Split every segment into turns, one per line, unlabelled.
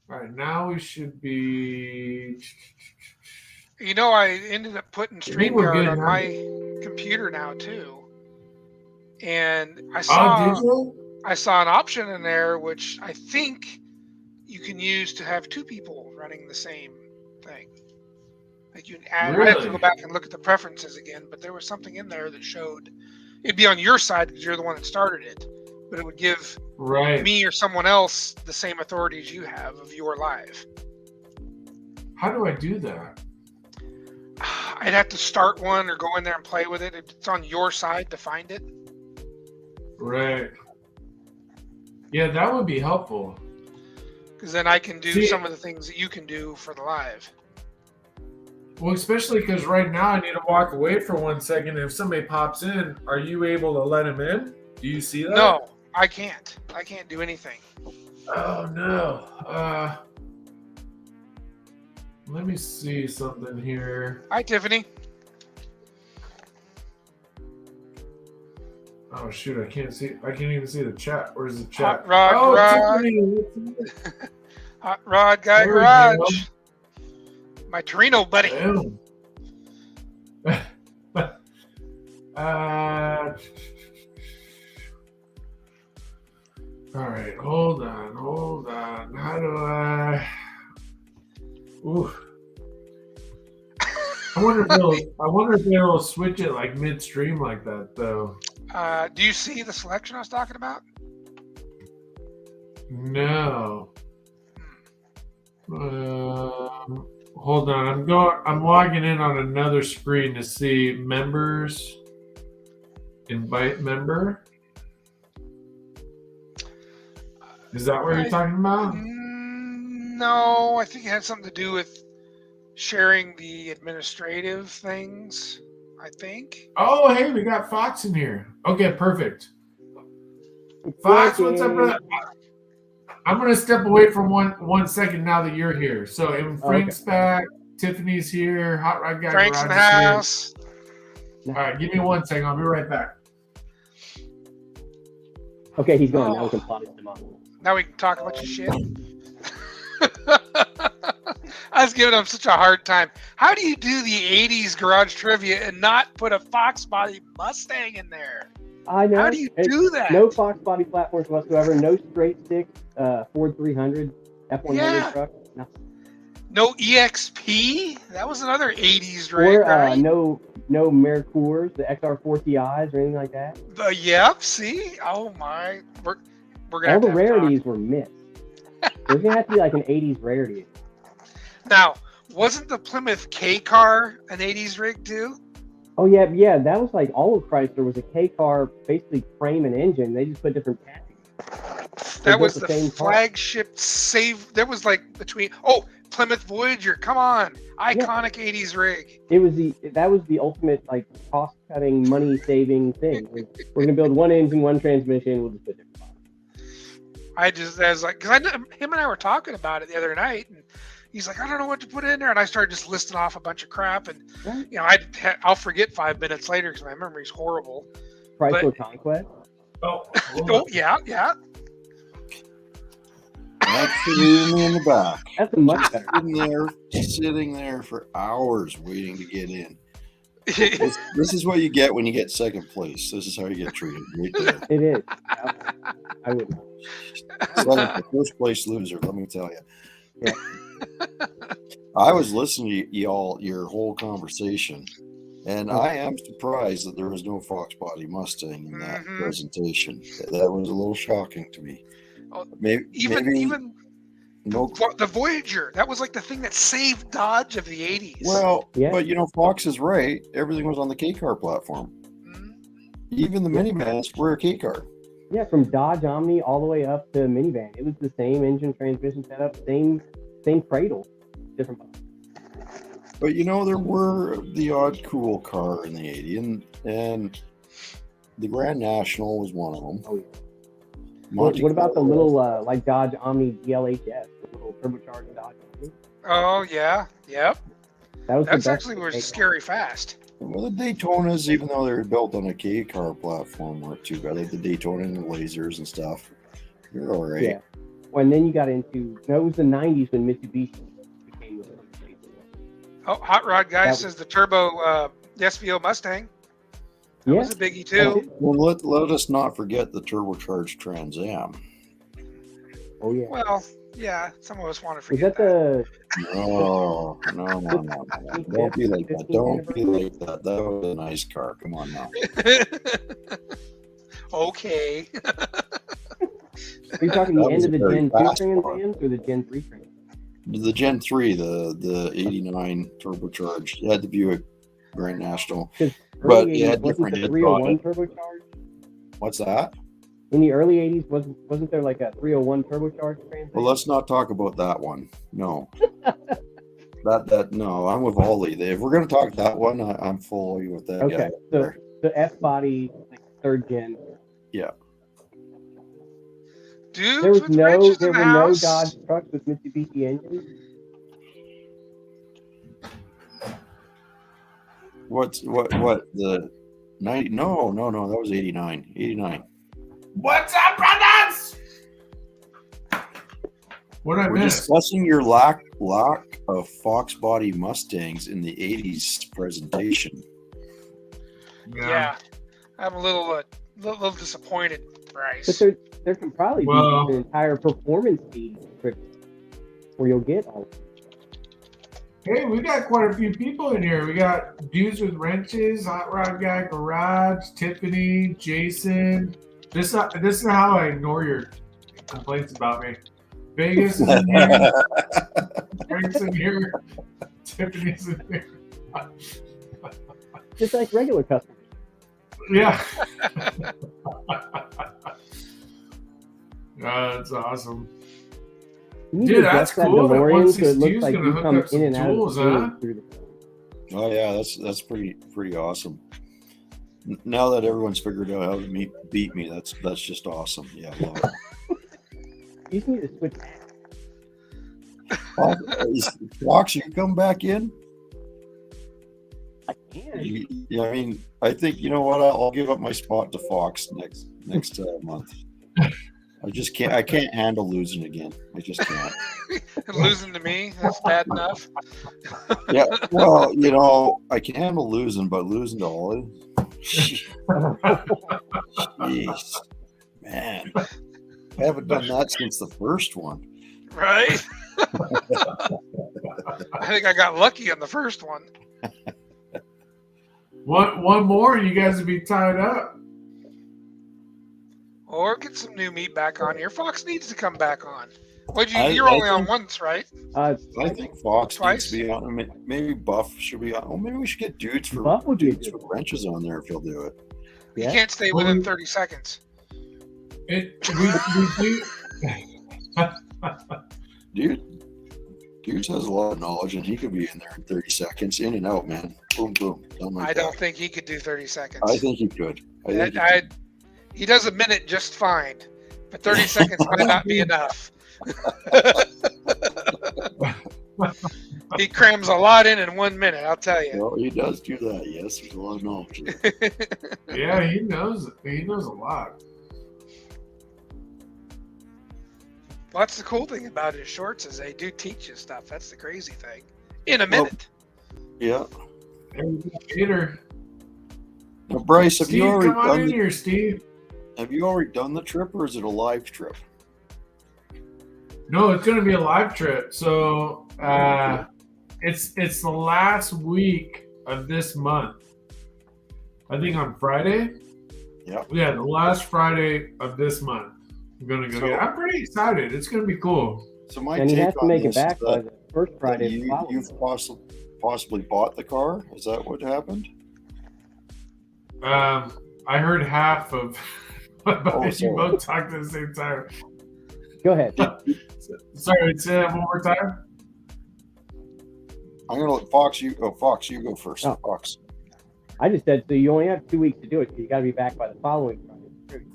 All right, now we should be.
I ended up putting
I think we're
StreamYard
good
on
now.
my computer now too, and I
Oh, did
saw
you?
I saw an option in there which I think you can use to have two people running the same thing. Like you can add, I have to go
Really?
back and look at the preferences again, but there was something in there that showed it'd be on your side because you're the one that started it, but it would give
Right.
me or someone else the same authorities you have of your live.
How do I do that?
I'd have to start one or go in there and play with it. It's on your side to find it.
Right. Yeah, that would be helpful.
Because then I can do
See,
some of the things that you can do for the live.
well, especially because right now I need to walk away for 1 second. If somebody pops in, are you able to let him in? Do you see that?
No, I can't. I can't do anything.
Oh no. Let me see something here.
Hi, Tiffany.
Oh shoot, I can't see. I can't even see the chat. Where's the chat?
Hot Rod
Oh,
Garage.
Tiffany.
Hot Rod Guy
There we go.
Garage. My Torino buddy.
Boom. All right, hold on. How do I? Ooh. I wonder if they'll switch it like midstream like that though.
Do you see the selection I was talking about?
No. Hold on. I'm logging in on another screen to see members. Invite member. Is that what you're talking about?
No, I think it had something to do with sharing the administrative things. I think.
Oh, hey, we got Fox in here. Okay, perfect. Fox, what's up, brother? I'm gonna step away for 1 second now that you're here. So, Frank's back, Tiffany's here, Hot Rod Guy
Frank's in the
Garage
house.
All right, give me 1 second. I'll be right back.
Okay, he's gone. Now we can polish him up.
Now we can talk a bunch of shit. I was giving him such a hard time. How do you do the 80s garage trivia and not put a Fox Body Mustang in there?
I know.
How do you do that?
No Fox Body platforms whatsoever. No straight stick Ford 300 F100 truck.
No EXP? That was another 80s rig, right?
No Mercurs, the XR4 TIs or anything like that.
Yep, see? Oh my. We're gonna
All the rarities were missed. There's going to have to be like an 80s rarity.
Now, wasn't the Plymouth K car an 80s rig too?
Oh yeah. That was like all of Chrysler was a K car, basically frame and engine. They just put different patches.
That was the flagship save. There was like Plymouth Voyager. Come on, iconic 80s rig.
That was the ultimate like cost cutting, money saving thing. We're gonna build one engine, one transmission. We'll just put different parts.
I was like, because him and I were talking about it the other night, and he's like, I don't know what to put in there, and I started just listing off a bunch of crap, and I'll forget 5 minutes later because my memory's horrible.
Chrysler Conquest.
Oh yeah.
Absolutely in the back.
That's a much better.
Sitting there for hours waiting to get in. This is what you get when you get second place. This is how you get treated. Right there.
It is. I would.
The first place loser. Let me tell you.
Yeah.
I was listening to your whole conversation, and I am surprised that there was no Fox Body Mustang in that presentation. That was a little shocking to me. Maybe
the Voyager. That was like the thing that saved Dodge of the 80s.
Well, but Fox is right. Everything was on the K car platform. Mm-hmm. Even the minivans were a K car.
Yeah, from Dodge Omni all the way up to minivan. It was the same engine, transmission setup, same cradle, different button.
But there were the odd cool car in the 80s, and the Grand National was one of them.
Oh, yeah. What about the little like Dodge Omni DLHS, the little turbocharged Dodge Omni?
Oh yeah, yep.
That's
actually was scary fast.
Well, the Daytonas, even though they were built on a K car platform, weren't too bad. Like the Daytona and the Lasers and stuff, they're all right.
Yeah. and then you got into. No, it was the '90s when Mitsubishi became the.
Oh, Hot Rod guy
That was-
says the turbo the SVO Mustang. That
Yeah.
was a biggie too.
Well, let us not forget the turbocharged Trans Am.
Oh yeah.
Well, yeah, some of us want to
Was
forget
that the?
No. Don't be like that. Don't be like that. That was a nice car. Come on now.
that. Okay.
Are you talking
That
the
was
end of
a
the
very
Gen 2
fast
Trans
car.
Ams or the Gen 3 Trans?
The Gen 3, the 89 turbocharged. It had the Buick Grand National. But
Early
you
80s,
had
wasn't
different
the
head
301
body.
turbocharged?
What's that?
In the early 80s, wasn't there like a 301 turbocharged Trans
Well,
Am?
let's not talk about that one. No. No, I'm with Ollie. If we're going to talk that one, I'm fully with that
Okay,
guy.
so
there.
the F body, like third gen.
Dudes
There was
with wrenches
there
in the
were no
house.
Dodge trucks with Mitsubishi engines.
What the 90? No, that was 89. 89.
What's up, brothers? What I
We're
missed?
discussing your lack of Fox body Mustangs in the 80s presentation.
Yeah, I'm a little disappointed, Bryce.
But there can probably
Well-
be an entire performance feed where you'll get all.
Hey, we got quite a few people in here. We got Dudes with Wrenches, Hot Rod Guy Garage, Tiffany, Jason. This is how I ignore your complaints about me. Vegas is in here. Frank's in here. Tiffany's in here.
Just like regular customers.
Yeah. That's awesome.
You need
Dude,
to
that's
adjust that
cool that
DeLorean so it
162
looks
is
like
gonna
you
hook
come
up some
in and out
tools,
of the
huh?
through the
Oh yeah, that's pretty awesome. Now that everyone's figured out how to beat me, that's just awesome. Yeah, I love it.
You just need to switch.
Fox, you come back in.
I can.
Yeah, I mean, I think you know what? I'll give up my spot to Fox next month. I just can't. I can't handle losing again. I just can't.
And losing to me, that's bad enough.
Yeah. Well, you know, I can handle losing, but losing to Ollie, jeez, man, I haven't done that since the first one.
Right? I think I got lucky on the first one.
One more, and you guys would be tied up.
Or get some new meat back on here. Fox needs to come back on. You're
I
only on
think-
once, right?
I think Fox
Twice?
needs to be on. Maybe Buff should be on. Oh, maybe we should get dudes for
Buff would be
dudes with wrenches on there if he'll do it.
You
Yeah.
can't stay within 30 seconds.
We do.
Dudes has a lot of knowledge, and he could be in there in 30 seconds, in and out, man. Boom, boom. Done like
I don't
that.
think he could do 30 seconds.
I think he could. I think he could.
He does a minute just fine, but 30 seconds might not be enough. He crams a lot in 1 minute, I'll tell you.
Well, he does do that. Yes, there's a lot of knowledge.
Yeah, he knows. He knows a lot.
Well, that's the cool thing about his shorts is they do teach you stuff. That's the crazy thing. In a minute.
Yeah.
Hey, Peter,
Now, Bryce, have
Steve,
you already
come on
done
in
the,
here, Steve.
have you already done the trip, or is it a live trip?
No, it's going to be a live trip. So it's the last week of this month. I think on Friday.
Yeah.
Yeah, the last Friday of this month. I'm gonna go.
So-
I'm pretty excited. It's going to be cool.
So my
And he
take
has to
on
make it
this
back
is
by
that,
the first Friday.
you've possibly bought the car. Is that what happened?
I heard half of.
Oh,
you
sorry.
both talked at the same time.
Go ahead.
Sorry, say that one more time.
I'm gonna let Fox. You go first.
Oh.
Fox.
I just said so. You only have 2 weeks to do it. So you got to be back by the following Friday.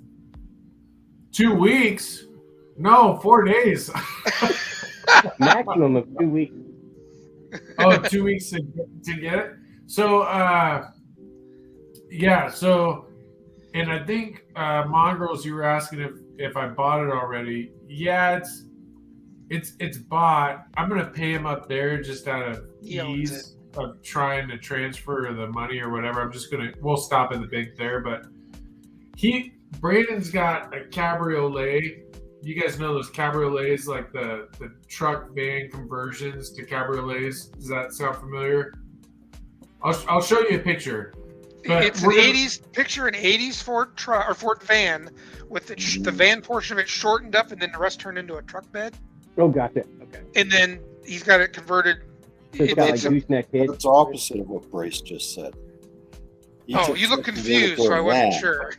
2 weeks? No, 4 days.
Maximum of 2 weeks.
Oh, 2 weeks to get it. So, yeah. So, and I think Mongrels, you were asking if I bought it already. Yeah, It's bought. I'm gonna pay him up there just out of
He owns
ease of trying to transfer the money or whatever. We'll stop at the bank there, but Brandon's got a cabriolet. You guys know those cabriolets, like the truck van conversions to cabriolets. Does that sound familiar? I'll show you a picture. But
It's an picture an 80s Ford truck or Ford van with the van portion of it shortened up and then the rest turned into a truck bed.
Oh, gotcha. Okay.
And then he's got it converted.
So it's got like
It's a-
gooseneck hitch.
It's opposite of what Brace just said. He
Oh,
took
you look
truck
confused,
converted to
so
a
I wasn't
van.
sure.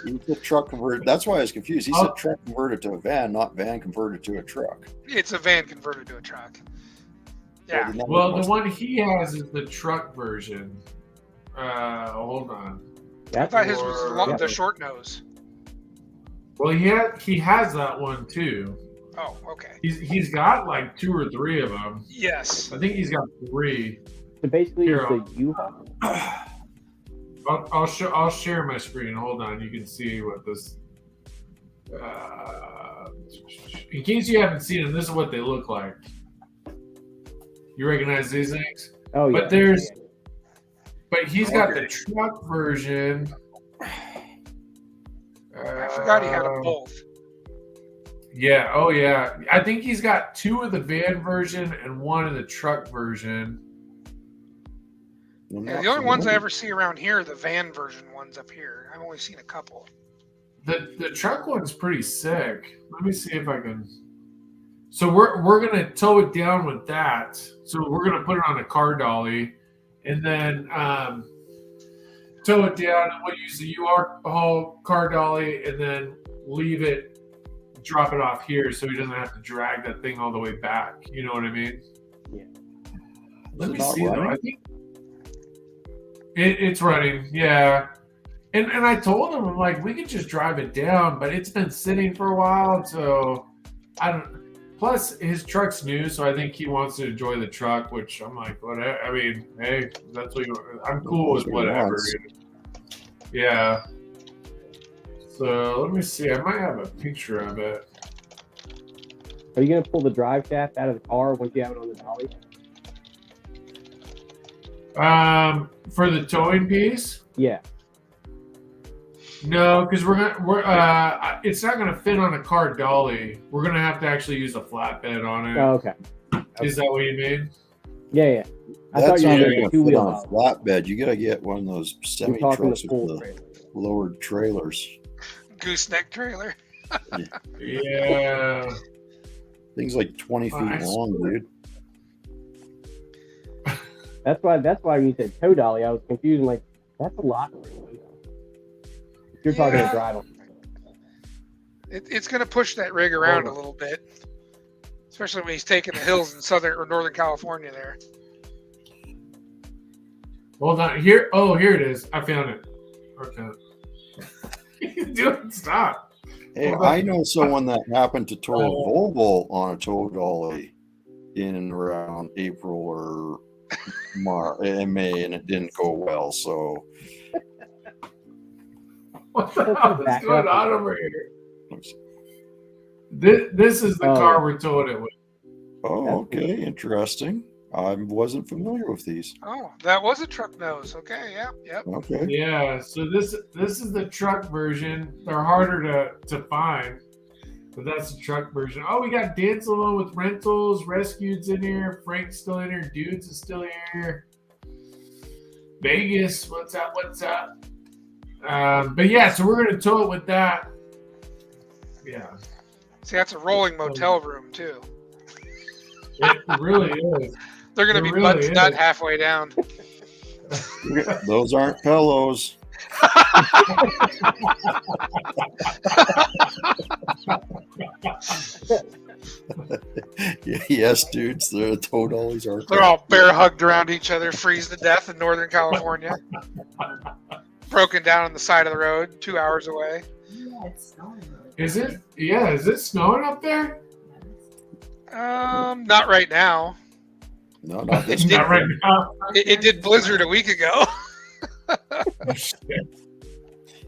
He said truck converted. That's why I was confused. He said truck converted to a van, not van converted to a truck.
It's a van converted to a truck. Yeah.
Well, the one he has is the truck version. Hold on.
I thought his was
Or-
the short nose.
Well, he has that one too.
Oh, okay.
He's got like 2 or 3 of them.
Yes.
I think he's got 3.
So basically,
Here,
it's the U-Haul.
I'll share my screen. Hold on, you can see what this. In case you haven't seen them, this is what they look like. You recognize these things?
Oh yeah.
But he's got the truck version.
I forgot he had them both.
Yeah. Oh yeah. I think he's got 2 of the van version and 1 of the truck version.
Yeah, the only ones I ever see around here are the van version ones up here. I've only seen a couple.
The truck one's pretty sick. Let me see if I can. So we're gonna tow it down with that. So we're gonna put it on a car dolly, and then tow it down. And we'll use the U-Haul car dolly, and then leave it, drop it off here, so he doesn't have to drag that thing all the way back. You know what I mean?
Yeah.
Let me
not
see though.
running?
I think it's running. Yeah. And I told him, I'm like, we could just drive it down, but it's been sitting for a while, so I don't. Plus, his truck's new, so I think he wants to enjoy the truck, which I'm like, whatever. I mean, hey, that's what I'm cool with whatever. Yeah. So let me see. I might have a picture of it.
Are you gonna pull the drive shaft out of the car once you have it on the dolly?
For the towing piece.
Yeah.
No, because it's not gonna fit on a car dolly. We're gonna have to actually use a flatbed on it.
Oh, okay.
Is that what you mean?
Yeah. I
That's
thought you were
not
gonna
gonna
get
fit
2-wheel
on a
dolly.
flatbed. You gotta get one of those semi
I'm talking
trucks
the
with
full
the
trailer.
lowered trailers.
Gooseneck trailer.
Yeah.
Things like 20 feet
Nice.
long, dude.
That's why when you said tow dolly, I was confused. I'm like, that's a lot. If you're talking
Yeah.
a drive on.
It's going to push that rig around a little bit, especially when he's taking the hills in southern or northern California there.
Hold on. Here. Oh, here it is. I found it. Okay. Dude, stop.
Hey,
Hold on.
I know someone that happened to tow a
Oh.
Volvo on a tow dolly in and around April or May, and it didn't go well. So
What the hell is
Back
going
up.
on over here? This is the
Oh.
car we're towing it with.
oh, okay, interesting. I wasn't familiar with these.
Oh, that was a truck nose. Okay, yep.
Okay.
Yeah. So this is the truck version. They're harder to find, but that's the truck version. Oh, we got Dan Salone with rentals. Rescued's in here. Frank's still in here. Dudes is still here. Vegas, what's up? What's up? But yeah, so we're gonna tow it with that. Yeah,
See, that's a rolling motel room too.
it really is.
They're going to
It
be
really
butts nut
is.
halfway down.
Those aren't pillows. Yes, dudes, the tow dollies are.
They're all bear hugged around each other, freeze to death in Northern California. Broken down on the side of the road, 2 hours away.
Yeah, it's snowing really
Is it? Yeah. Is it snowing up there?
Not right now.
No, not this.
Not right now.
It did blizzard a week ago.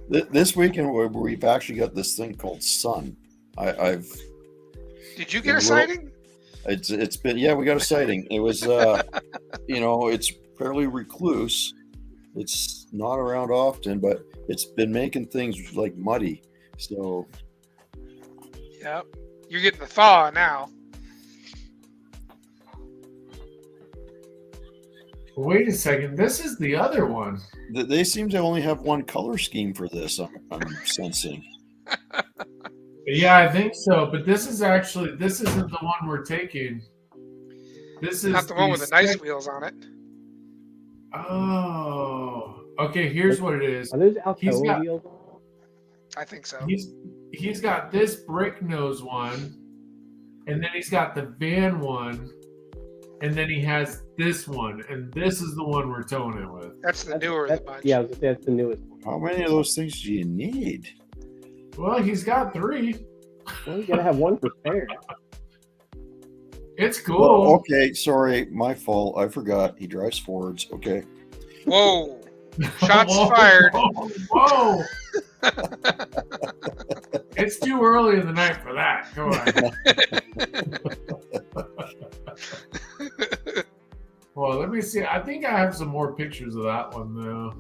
This weekend we've actually got this thing called sun. I've
Did you get a
Well,
sighting?
It's been we got a sighting. It was it's fairly recluse. It's not around often, but it's been making things like muddy. So
Yep. You're getting the thaw now.
Wait a second. This is the other one.
they seem to only have one color scheme for this. I'm sensing.
Yeah, I think so. But this isn't the one we're taking. This is
Not the one with the nice
sec-
wheels on it.
Oh, okay. Here's what it is.
Are those
He's
Alcoa
got-
wheels?
I think so.
He's got this brick nose one, and then he's got the van one, and then he has this one, and this is the one we're towing it with.
That's the newer of the bunch.
Yeah, I was gonna say that's the newest one.
How many of those things do you need?
Well, he's got 3.
Well, you gotta have one for spare.
It's cool.
Oh, okay, sorry, my fault. I forgot. He drives Fords. Okay.
Whoa. Shots fired.
Whoa. It's too early in the night for that. Come on. Well, let me see. I think I have some more pictures of that one though.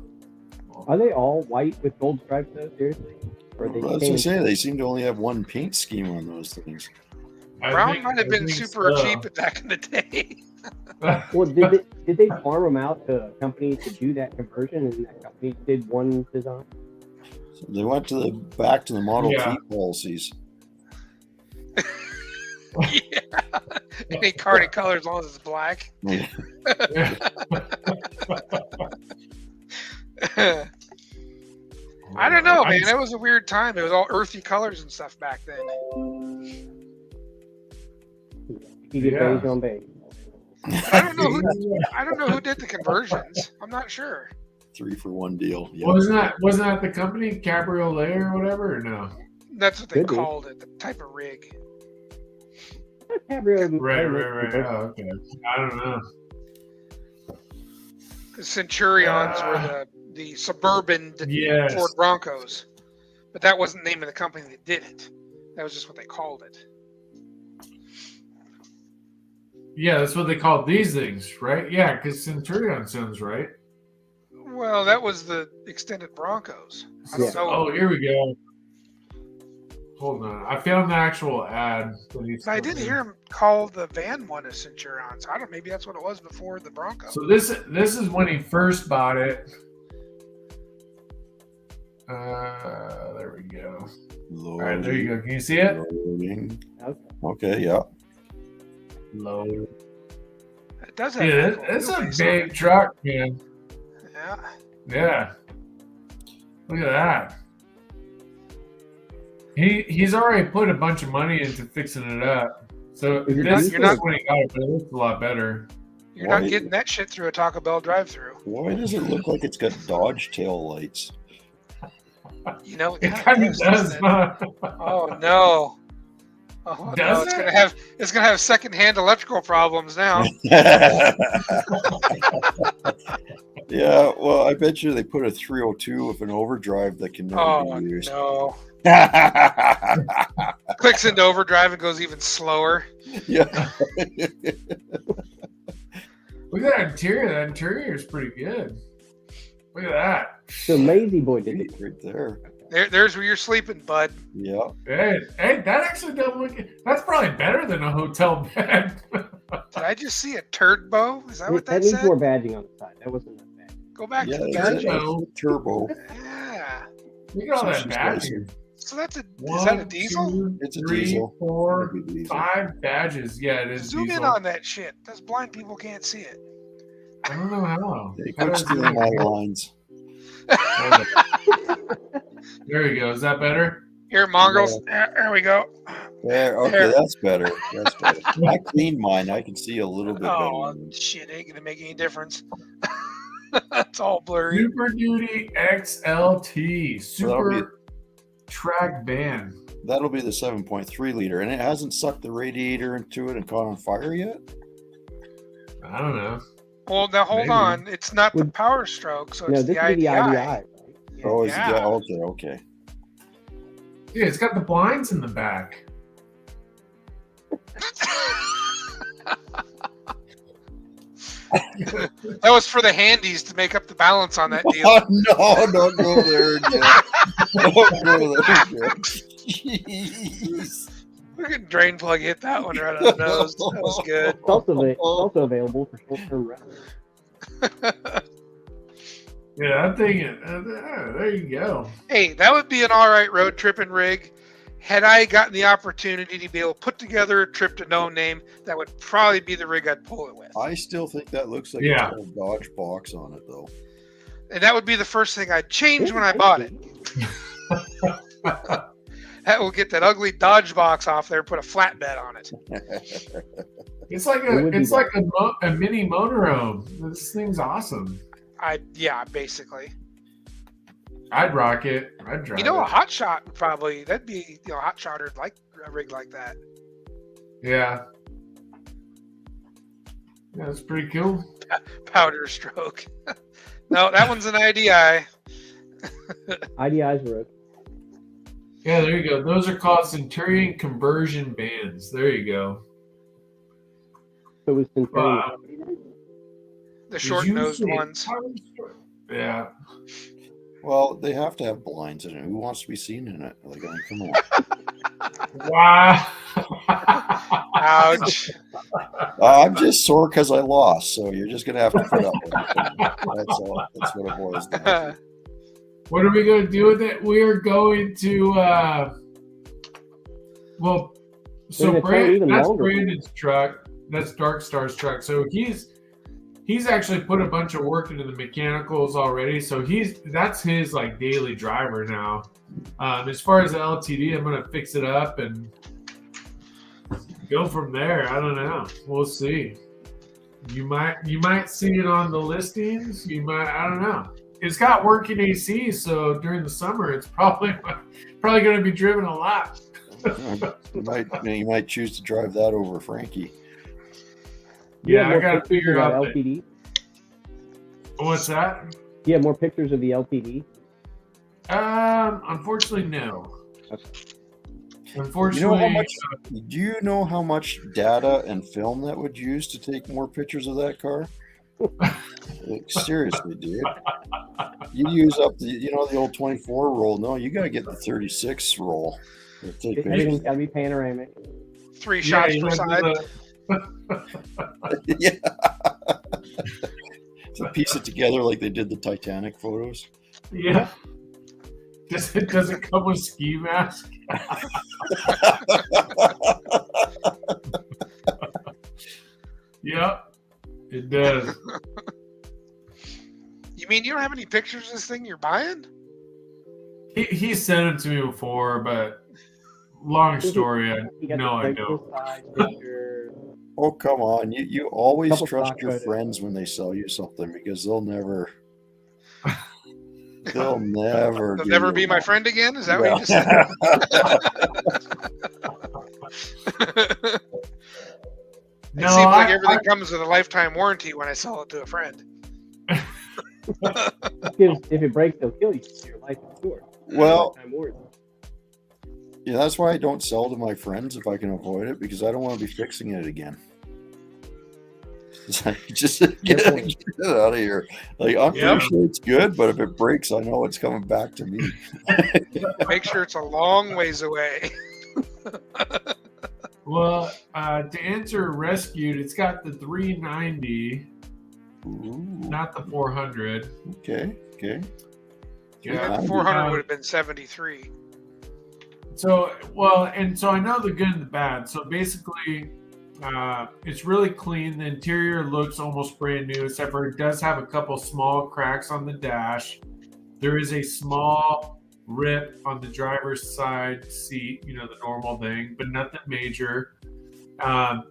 Are they all white with gold stripes though? Seriously? Or are they
Well, that's what I
changed?
say. They seem to only have one paint scheme on those things.
Brown might have been super cheap back in the day.
Well, did they farm them out to a company to do that conversion, and that company did one design?
So they went back to the Model
Yeah.
T policies.
Yeah. Any card in color as long as it's black. I don't know, man. That was a weird time. It was all earthy colors and stuff back then.
You get
Yeah.
beige on beige.
I don't know who did the conversions. I'm not sure.
3-for-1 deal. Yep.
Wasn't that the company Cabriolet or whatever? Or no?
That's what they
Could be.
called it, the type of rig.
Cabrio.
Right. Oh, okay. I don't know.
The Centurions were the suburban
Yes.
Ford Broncos. But that wasn't the name of the company that did it. That was just what they called it.
Yeah, that's what they called these things, right? Yeah, because Centurion sounds right.
Well, that was the extended Broncos. I
Yeah.
don't know.
Oh, here we go. Hold on. I found the actual ad.
I did hear him call the van one a Centurion. So I don't. Maybe that's what it was before the Bronco.
So this is when he first bought it. There we go. All right, there you go. Can you see it?
Loading.
Okay.
Okay, yeah.
Load.
It does have.
Yeah,
that
it's a
wheelbase on
big
it.
truck, man.
Yeah.
Yeah. Look at that. He's already put a bunch of money into fixing it up. So
You're
this
not-
is when he got it, but it looks a lot better.
You're
Why-
not getting that shit through a Taco Bell drive-through.
Why does it look like it's got Dodge tail lights?
You know,
It kind of does,
doesn't it?
huh?
Oh no. Oh
Does
no, it's
it?
gonna have secondhand electrical problems now.
Yeah, well, I bet you they put a 302 with an overdrive that can never
Oh
be used.
no. Clicks into overdrive and goes even slower.
Yeah.
Look at that interior. That interior is pretty good. Look at that.
So Lazy Boy did it.
Right there.
There's where you're sleeping, bud.
Yeah.
Hey, that actually doesn't look. That's probably better than a hotel bed.
Did I just see a turd bow? Is that what
That
that
needs
said?
more badging on the side. That wasn't that bad.
Go back
Yeah,
to the
that's
Turbo.
turbo.
Yeah.
Look at all
So
that
she's
badging.
So that's a.
One,
Is that a diesel?
two,
It's a
three,
diesel.
4,
Maybe diesel.
5 badges. Yeah, it is
Zoom
diesel.
in on that shit. Those blind people can't see it.
I don't know how.
They
How
could
does
steal
it-
my lines.
There you go. Is that better?
Here, mongrels. There we go.
There, okay,
There.
that's better. That's better. I cleaned mine. I can see a little bit
Oh
better.
shit! Ain't gonna make any difference. It's all blurry.
Super Duty XLT. Super track van.
That'll be the 7.3 liter, and it hasn't sucked the radiator into it and caught on fire yet.
I don't know.
Well, now hold
Maybe.
on. It's not the
Would-
Power Stroke, so
No,
it's
this
the
would be the
IDI.
IDI, right?
Oh, is
Yeah.
it? Yeah, okay.
Yeah, it's got the blinds in the back.
That was for the handies to make up the balance on that deal.
Oh, no, don't go there again. Don't go there again. Jeez.
Freaking drain plug hit that one right on the nose. That was good.
It's also available for short-term rentals.
Yeah, that thing. There you go.
Hey, that would be an all right road tripping rig. Had I gotten the opportunity to be able to put together a trip to No Name, that would probably be the rig I'd pull it with.
I still think that looks like
Yeah.
a little Dodge box on it, though.
And that would be the first thing I'd change when I bought it. That will get that ugly Dodge box off there, put a flatbed on it.
It's like
It would be
a mini motorhome. This thing's awesome.
Yeah, basically.
I'd rock it. I'd drive
You know, a
it.
hot shot would probably, that'd be, a hot shotter like a rig like that.
Yeah. Yeah, that's pretty cool.
Powder stroke. No, that one's an IDI.
IDIs were
Yeah, there you go. Those are called Centurion conversion bands. There you go.
so it was Centurion
Wow.
company then?
The short-nosed
Usually-
ones.
Yeah.
Well, they have to have blinds in it. Who wants to be seen in it? Like, I mean, come on.
Wow.
Ouch.
I'm just sore because I lost, so you're just gonna have to put up with it. That's all. That's what it boils down to.
What are we going to do with it? We are going to, well, so
They're gonna turn even
that's
longer.
Brandon's truck. That's Dark Star's truck. So he's actually put a bunch of work into the mechanicals already. So that's his like daily driver now. As far as the LTD, I'm going to fix it up and go from there. I don't know. We'll see. You might see it on the listings. You might. I don't know. It's got working AC, so during the summer, it's probably going to be driven a lot.
You might choose to drive that over Frankie.
You
Yeah,
have
I
more
got to
pictures
figure
of
out.
that LTD.
What's that?
You have more pictures of the LTD.
Unfortunately, no.
You
Unfortunately,
know how much? Do you know how much data and film that would use to take more pictures of that car? Like, seriously, dude. You use up the old 24 roll. No, you got to get the 36 roll. To take pictures.
Everything's got to be panoramic.
3
yeah,
shots
you
per
have
side.
Yeah. To piece it together like they did the Titanic photos.
yeah. Does it come with ski mask? Yep, it does.
You mean you don't have any pictures of this thing you're buying?
He sent it to me before, but long story.
You got
No, I
the
don't.
side picture.
Oh, come on. You always
Couple
trust
stock
your
photos.
friends when they sell you something because they'll never They'll never
They'll
give
never
you
be my
one.
friend again? Is that what you just said? It
No,
seems like
I-
everything comes with a lifetime warranty when I sell it to a friend.
Because if it breaks, they'll kill you. Your life is short.
Well,
Lifetime warranty.
yeah, that's why I don't sell to my friends if I can avoid it because I don't want to be fixing it again. It's like, just get it out of here. Like, I'm
Yeah.
pretty sure it's good, but if it breaks, I know it's coming back to me.
Make sure it's a long ways away.
Well, to answer rescued, it's got the 390,
Ooh,
not the 400.
okay.
Yeah,
Yeah.
400 would have been 73.
So I know the good and the bad. So basically, it's really clean. The interior looks almost brand new, except for it does have a couple small cracks on the dash. There is a small rip on the driver's side seat, the normal thing, but nothing major. And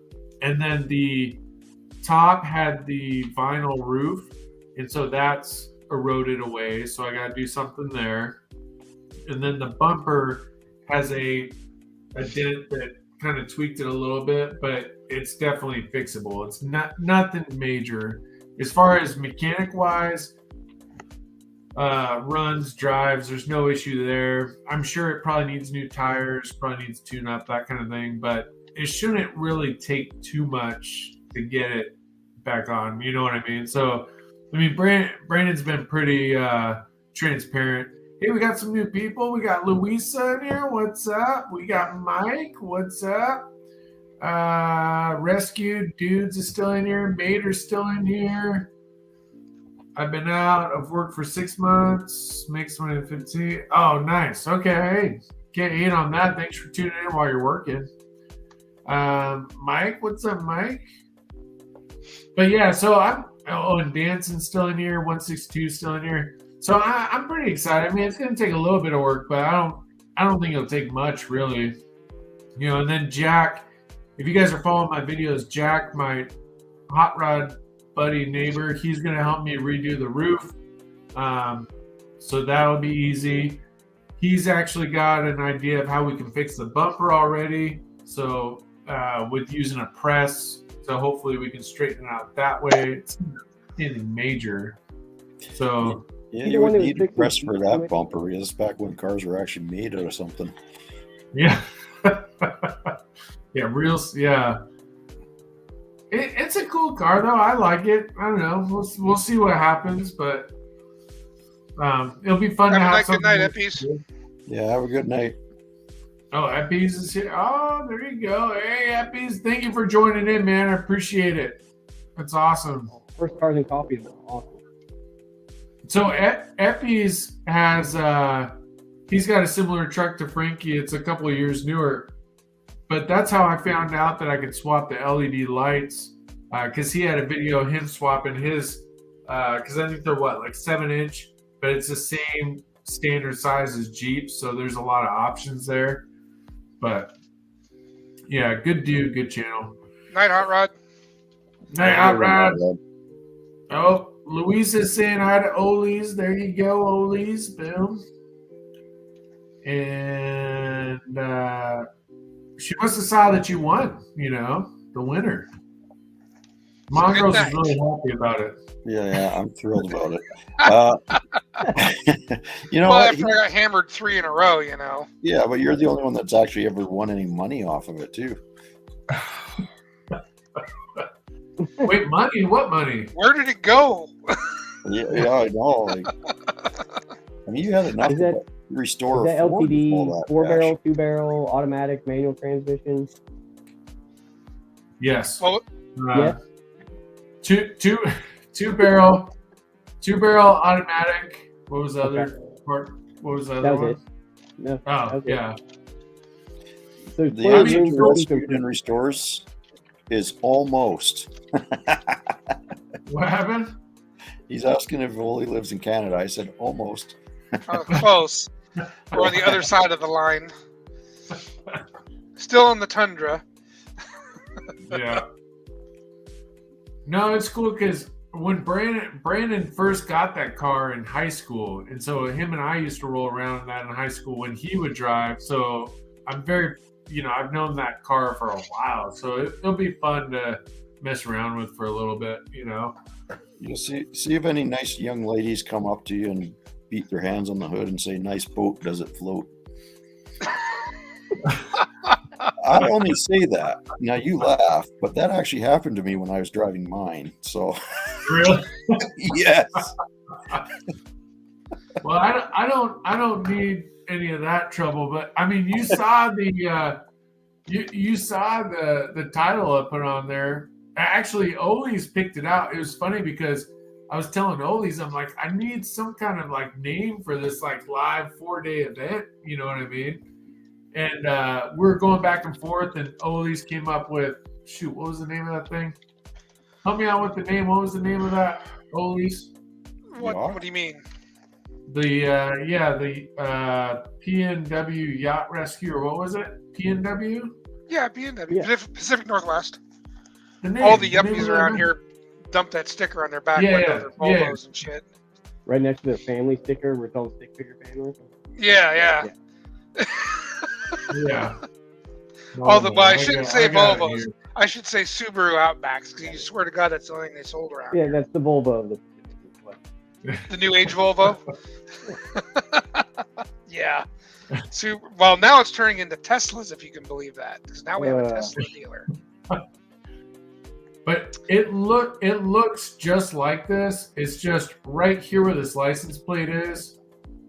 then the top had the vinyl roof, and so that's eroded away. So I got to do something there. And then the bumper has a dent that kind of tweaked it a little bit, but it's definitely fixable. It's nothing major. As far as mechanic wise, runs, drives, there's no issue there. I'm sure it probably needs new tires, probably needs tune up, that kind of thing, but it shouldn't really take too much to get it back on. You know what I mean? So, I mean, Brandon's been pretty transparent. Hey, we got some new people. We got Louisa in here. What's up? We got Mike. What's up? Rescued Dudes is still in here. Mater's still in here. I've been out of work for 6 months. Makes money at 15. Oh, nice. Okay. Can't hate on that. Thanks for tuning in while you're working. Mike, what's up, Mike? But yeah, so and Danson's still in here. 162 still in here. So I'm pretty excited. I mean, it's going to take a little bit of work, but I don't think it'll take much, really. You know, and then Jack, if you guys are following my videos, Jack, my hot rod buddy neighbor, he's going to help me redo the roof. So that'll be easy. He's actually got an idea of how we can fix the bumper already. So with using a press, so hopefully we can straighten it out that way. It's anything major. So
yeah, you would need a press for that bumper because it's back when cars were actually made out of something.
Yeah. Yeah. It's a cool car though. I like it. I don't know. We'll see what happens, but it'll be fun to have something.
Good night, Eppies.
Yeah, have a good night.
Oh, Eppies is here. Oh, there you go. Hey, Eppies, thank you for joining in, man. I appreciate it. That's awesome.
First Cars and Coffee is awesome.
So Eppies has he's got a similar truck to Frankie. It's a couple of years newer. But that's how I found out that I could swap the LED lights because he had a video of him swapping his because I think they're like 7-inch, but it's the same standard size as Jeep, so there's a lot of options there. But yeah, good dude, good channel.
Night, Hot Rod.
Night, Hot Rod. Oh, Louise is saying hi to Ollie's. There you go, Ollie's. Boom. And she must have saw that you won, the winner. Mongrels is really happy about it.
Yeah, I'm thrilled about it.
Well, after I got hammered 3 in a row,
Yeah, but you're the only one that's actually ever won any money off of it, too.
Wait, money? What money?
Where did it go?
Yeah, I know. I mean, you had enough to restore.
Is that LTD, 4-barrel, 2-barrel, automatic, manual transmission?
Yes.
Well,
yes.
Two barrel automatic. What was the other part? What was the other one?
It. No,
oh, yeah.
So
the answer to rescued and restores is almost.
What happened?
He's asking if Oli lives in Canada. I said almost.
Close. We're on the other side of the line. Still in the tundra.
Yeah. No, it's cool because when Brandon first got that car in high school, and so him and I used to roll around in that in high school when he would drive. So I'm very, I've known that car for a while, so it'll be fun to mess around with for a little bit,
You see if any nice young ladies come up to you and beat their hands on the hood and say, "Nice boat, does it float?" I only say that. Now you laugh, but that actually happened to me when I was driving mine. So,
really,
yes.
Well, I don't need any of that trouble. But I mean, you saw the you saw the title I put on there. Actually, Ollie's picked it out. It was funny because I was telling Ollie's, I'm like, I need some kind of like name for this like live 4-day event. You know what I mean? And we were going back and forth, and Ollie's came up with, what was the name of that thing? Help me out with the name. What was the name of that, Ollie's?
What do you mean?
The PNW Yacht Rescue, or what was it? PNW?
Yeah, PNW.
Yeah.
Pacific Northwest.
The name,
All the yuppies around here dump that sticker on their back window, their Volvos and shit.
Right next to their family sticker where it's all the stick figure family.
Yeah.
Yeah.
I shouldn't say Volvos. I should say Subaru Outbacks, because you swear to God that's the only thing they sold around
Yeah,
here.
that's the Volvo of
The new age Volvo? Yeah. Well, now it's turning into Teslas, if you can believe that, because now we have a
Uh.
Tesla dealer.
But it looks just like this. It's just right here where this license plate is.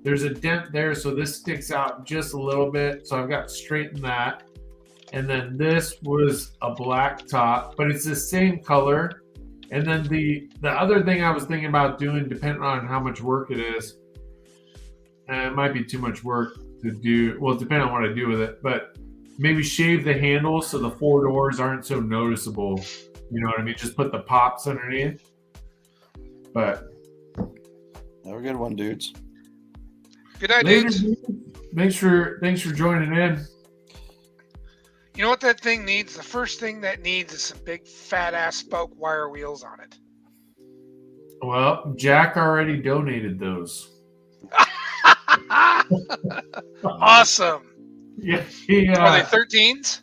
There's a dent there, so this sticks out just a little bit. So I've got to straighten that. And then this was a black top, but it's the same color. And then the other thing I was thinking about doing, depending on how much work it is, it might be too much work to do. Well, depending on what I do with it, but maybe shave the handles so the 4 doors aren't so noticeable. You know what I mean? Just put the pops underneath. But
Have a good one, dudes.
Good night,
later,
dudes.
thanks for joining in.
You know what that thing needs? The first thing that needs is some big fat ass spoke wire wheels on it.
Well, Jack already donated those.
Awesome.
Yeah,
Are they 13s?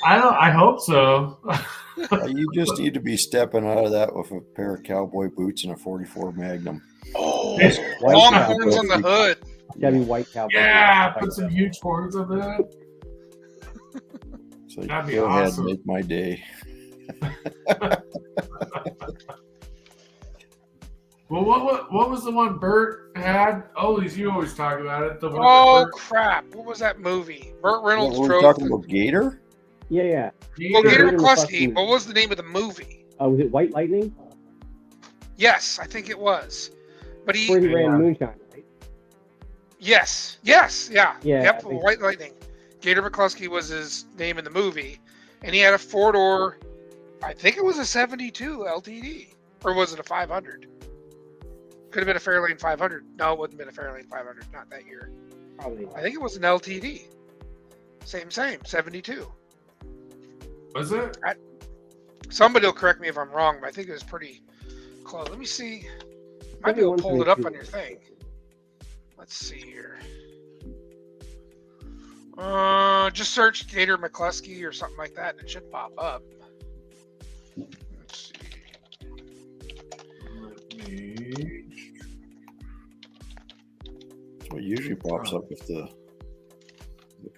I hope so.
You just need to be stepping out of that with a pair of cowboy boots and a 44 Magnum.
Oh,
White
longhorns
cowboy
on the hood.
Gotta be white cowboy.
Yeah,
White
put some
cowboy.
huge horns on that.
So
That'd be
go ahead
awesome.
and make my day.
Well, what was the one Bert had? Oh, you always talk about it. The one
Oh
that
crap! What was that movie? Burt Reynolds
We're
drove.
talking about Gator?
Yeah.
Well, Gator
Gator
McCluskey.
McCluskey.
What was the name of the movie?
Was it White Lightning?
Yes, I think it was. But
Where
he.
he ran moonshine, right?
Yes. Yeah.
Yeah,
Yep.
I think-
White Lightning. Gator McCluskey was his name in the movie, and he had a 4-door. I think it was a 72 LTD, or was it a 500? Could have been a Fairlane 500. No, it wouldn't have been a Fairlane 500. Not that year.
Probably.
I think it was an LTD. Same. 72.
was it?
Somebody will correct me if I'm wrong, but I think it was pretty close. Let me see. Might be able to pull it up on your thing. Let's see here. Just search Gator McCluskey or something like that, and it should pop up. Let's see.
Let me-
That's what usually pops up with the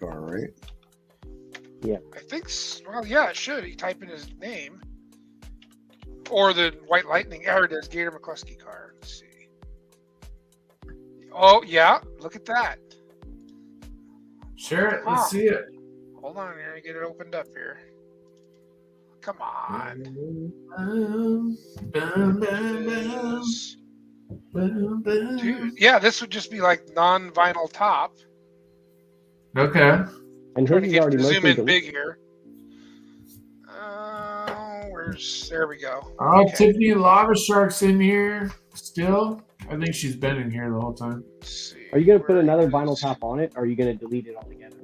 car, right?
I think. Well, yeah, it should. You type in his name or the White Lightning. There it is, Gator McCluskey car. Let's see. Oh yeah, look at that.
Share it. Let's see it.
Hold on here, I get it opened up here. Come on. Dude, yeah, this would just be like non-vinyl top.
Okay.
And
Trying
his
to
is already
get zoom
mostly
in
the
big here. There we go.
Oh,
Okay.
Tiffany Lava Shark's in here still. I think she's been in here the whole time.
Let's see,
Are you gonna put
where
another
is-
vinyl top on it, or are you gonna delete it altogether?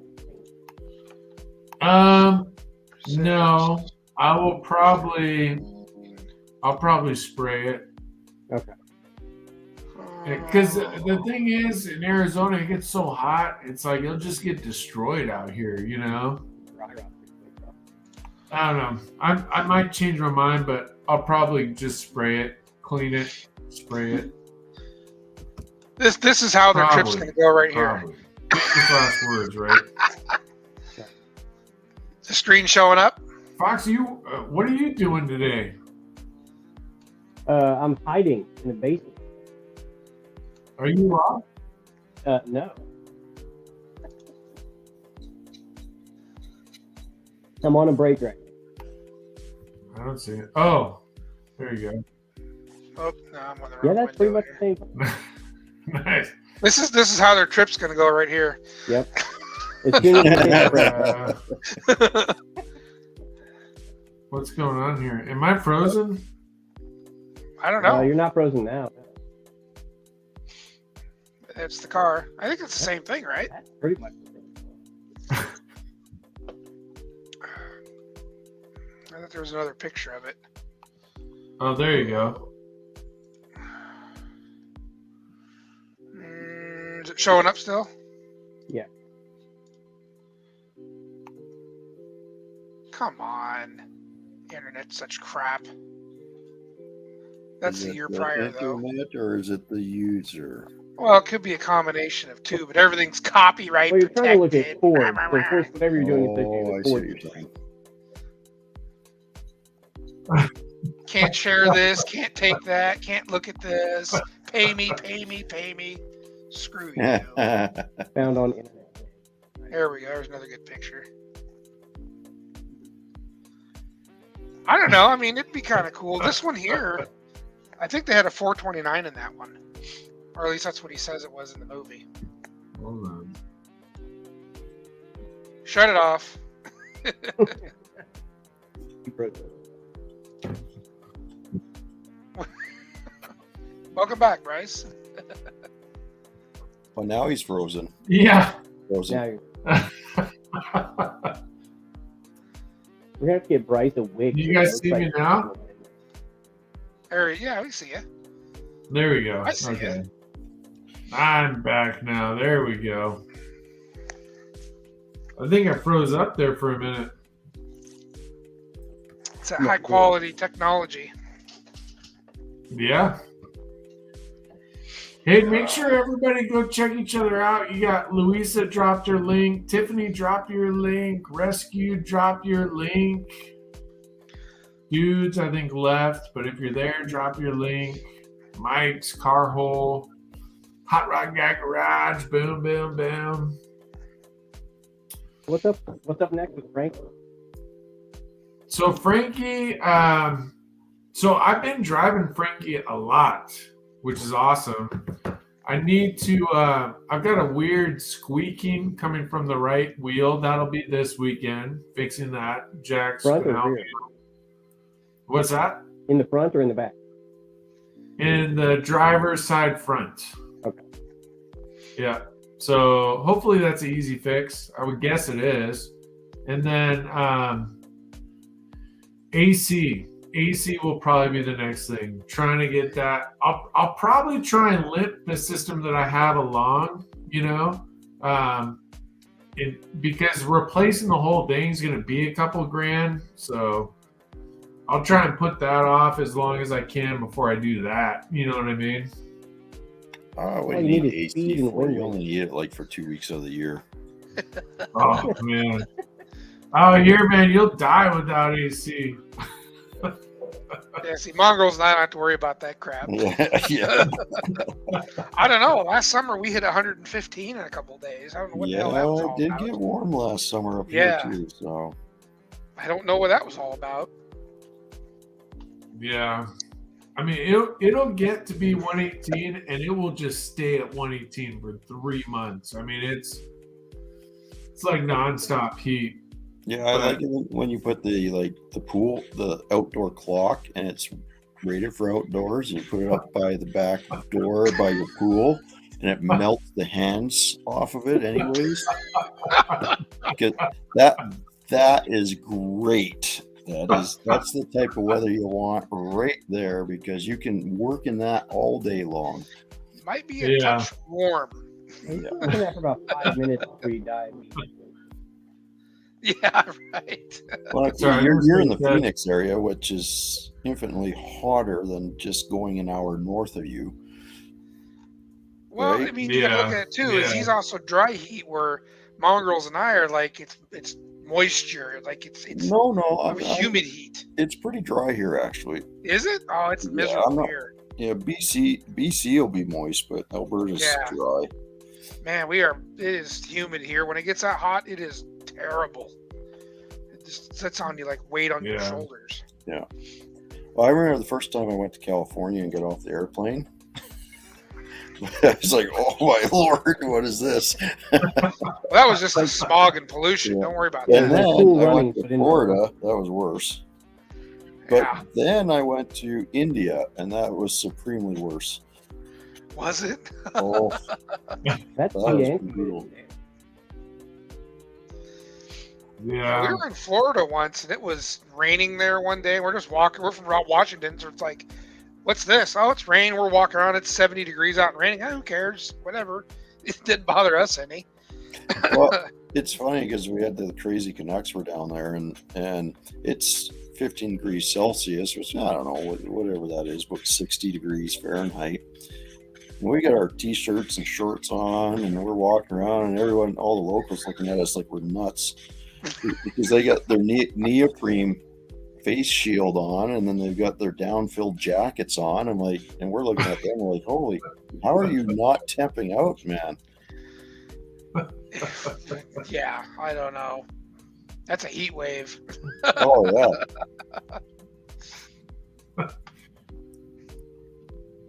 No, I'll probably spray it.
Okay.
Because the thing is, in Arizona, it gets so hot. It's like it'll just get destroyed out here. You know. I don't know. I might change my mind, but I'll probably just spray it, clean it, spray it.
This is how their trip's
Probably.
gonna go right here.
Probably. Just last words, right?
The screen showing up.
Fox, what are you doing today?
I'm hiding in the basement.
Are you off?
No. I'm on a break right now.
I don't see it. Oh, there you
Oh no, I'm on the
Yeah,
wrong
that's pretty
window
much the
here.
same.
go. Nice.
This is how their trip's gonna go right here.
Yep. As soon as it takes a break.
What's going on here? Am I frozen?
I don't
No,
know.
you're not frozen now.
It's the car. I think it's the same thing, right?
That's pretty much the same.
I thought there was another picture of it.
Oh, there you go.
Is it showing up still?
Yeah.
Come on. Internet's such crap. That's
Is
the
it
year prior, though.
internet or is it the user?
Well, it could be a combination of two, but everything's copyright
Well, you're trying to look
protected.
at Ford. So first, whatever you're doing,
Oh, I
is
see what
Ford.
you're saying.
Can't share this, can't take that, can't look at this. Pay me, pay me, pay me. Screw you.
Found on internet.
There we go. There's another good picture. I don't know. I mean, it'd be kind of cool. This one here, I think they had a 429 in that one. Or at least that's what he says it was in the movie.
Hold on.
Shut it off. Welcome back, Bryce.
Well, now he's frozen.
Yeah.
Frozen.
Now we're gonna have to get Bryce a wig.
You guys see me now?
Yeah, we see you.
There we go.
I see
Okay. I'm back now. There we go. I think I froze up there for a minute.
It's a high quality technology.
Yeah. Hey, make sure everybody go check each other out. You got Louisa dropped her link. Tiffany dropped your link. Rescue dropped your link. Dudes, I think, left. But if you're there, drop your link. Mike's Car Hole. Hot Rod Guy Garage. Boom, boom, boom.
What's up? What's up next with Frank?
So Frankie, so I've been driving Frankie a lot, which is awesome. I need to, I've got a weird squeaking coming from the right wheel. That'll be this weekend, fixing that. Jack's
Front
gonna
or
help
rear?
me. What's that?
In the front or in the back?
In the driver's side front.
Okay.
Yeah. So hopefully that's an easy fix. I would guess it is. And then AC will probably be the next thing. Trying to get that. I'll probably try and limp the system that I have along, because replacing the whole thing is going to be a couple grand. So I'll try and put that off as long as I can before I do that. You know what I mean?
What
All
do
you
you
need
need
is speed
AC
and
for?
wind
You
noise.
only need it like for 2 weeks of the year.
Oh, man. Oh, here, man, you'll die without AC.
Yeah, see, Mongrels and I don't have to worry about that crap.
Yeah.
I don't know. Last summer we hit 115 in a couple days. I don't know what the hell that was
Yeah,
all
it did
about.
get warm last summer up
Yeah.
here too. So
I don't know what that was all about.
Yeah. I mean, it'll get to be 118, and it will just stay at 118 for 3 months. I mean, it's like nonstop heat.
yeah, I like it when you put the outdoor clock, and it's rated for outdoors, and you put it up by the back door by your pool, and it melts the hands off of it anyways. Because that is great. That's the type of weather you want right there, because you can work in that all day long.
Might be a touch warm.
You're looking at for about 5 minutes before you die.
Yeah, right.
Well,
Sorry,
you're in the
that-
Phoenix area, which is infinitely hotter than just going an hour north of you.
Well,
Right?
I mean, you gotta look
Yeah,
at it too. Is
yeah.
he's also dry heat, where Mongrels and I are like it's moisture, like it's
No,
humid heat.
it's pretty dry here actually.
Is it? Oh, it's
Yeah,
miserable
I'm not-
here.
Yeah, BC will be moist, but Alberta's
Yeah.
dry.
Man, it is humid here. When it gets that hot, it is terrible. It just sits on you like weight on your
Yeah.
shoulders.
Well, I remember the first time I went to California and got off the airplane. I was like, "Oh my lord, what is this?"
Well, that was just the smog and pollution.
Yeah.
Don't worry about
And
that.
then
cool
I
running,
went
but
to
in-
Florida. That was worse. But
Yeah.
then I went to India, and that was supremely worse.
Was it?
Oh,
That's
That was
the answer.
brutal.
Yeah.
We were in Florida once, and it was raining there one day. We're just walking. We're from Washington, so it's like, what's this? Oh, it's rain. We're walking around. It's 70 degrees out and raining. Oh, who cares? Whatever. It didn't bother us any.
well, it's funny because we had the crazy Canucks were down there, and it's 15 degrees Celsius, which I don't know whatever that is, but 60 degrees Fahrenheit. We got our t-shirts and shorts on, and we're walking around, and everyone, all the locals, looking at us like we're nuts because they got their neoprene face shield on, and then they've got their down-filled jackets on. And we're looking at them like, holy, how are you not temping out, man?
Yeah, I don't know. That's a heat wave.
Oh yeah.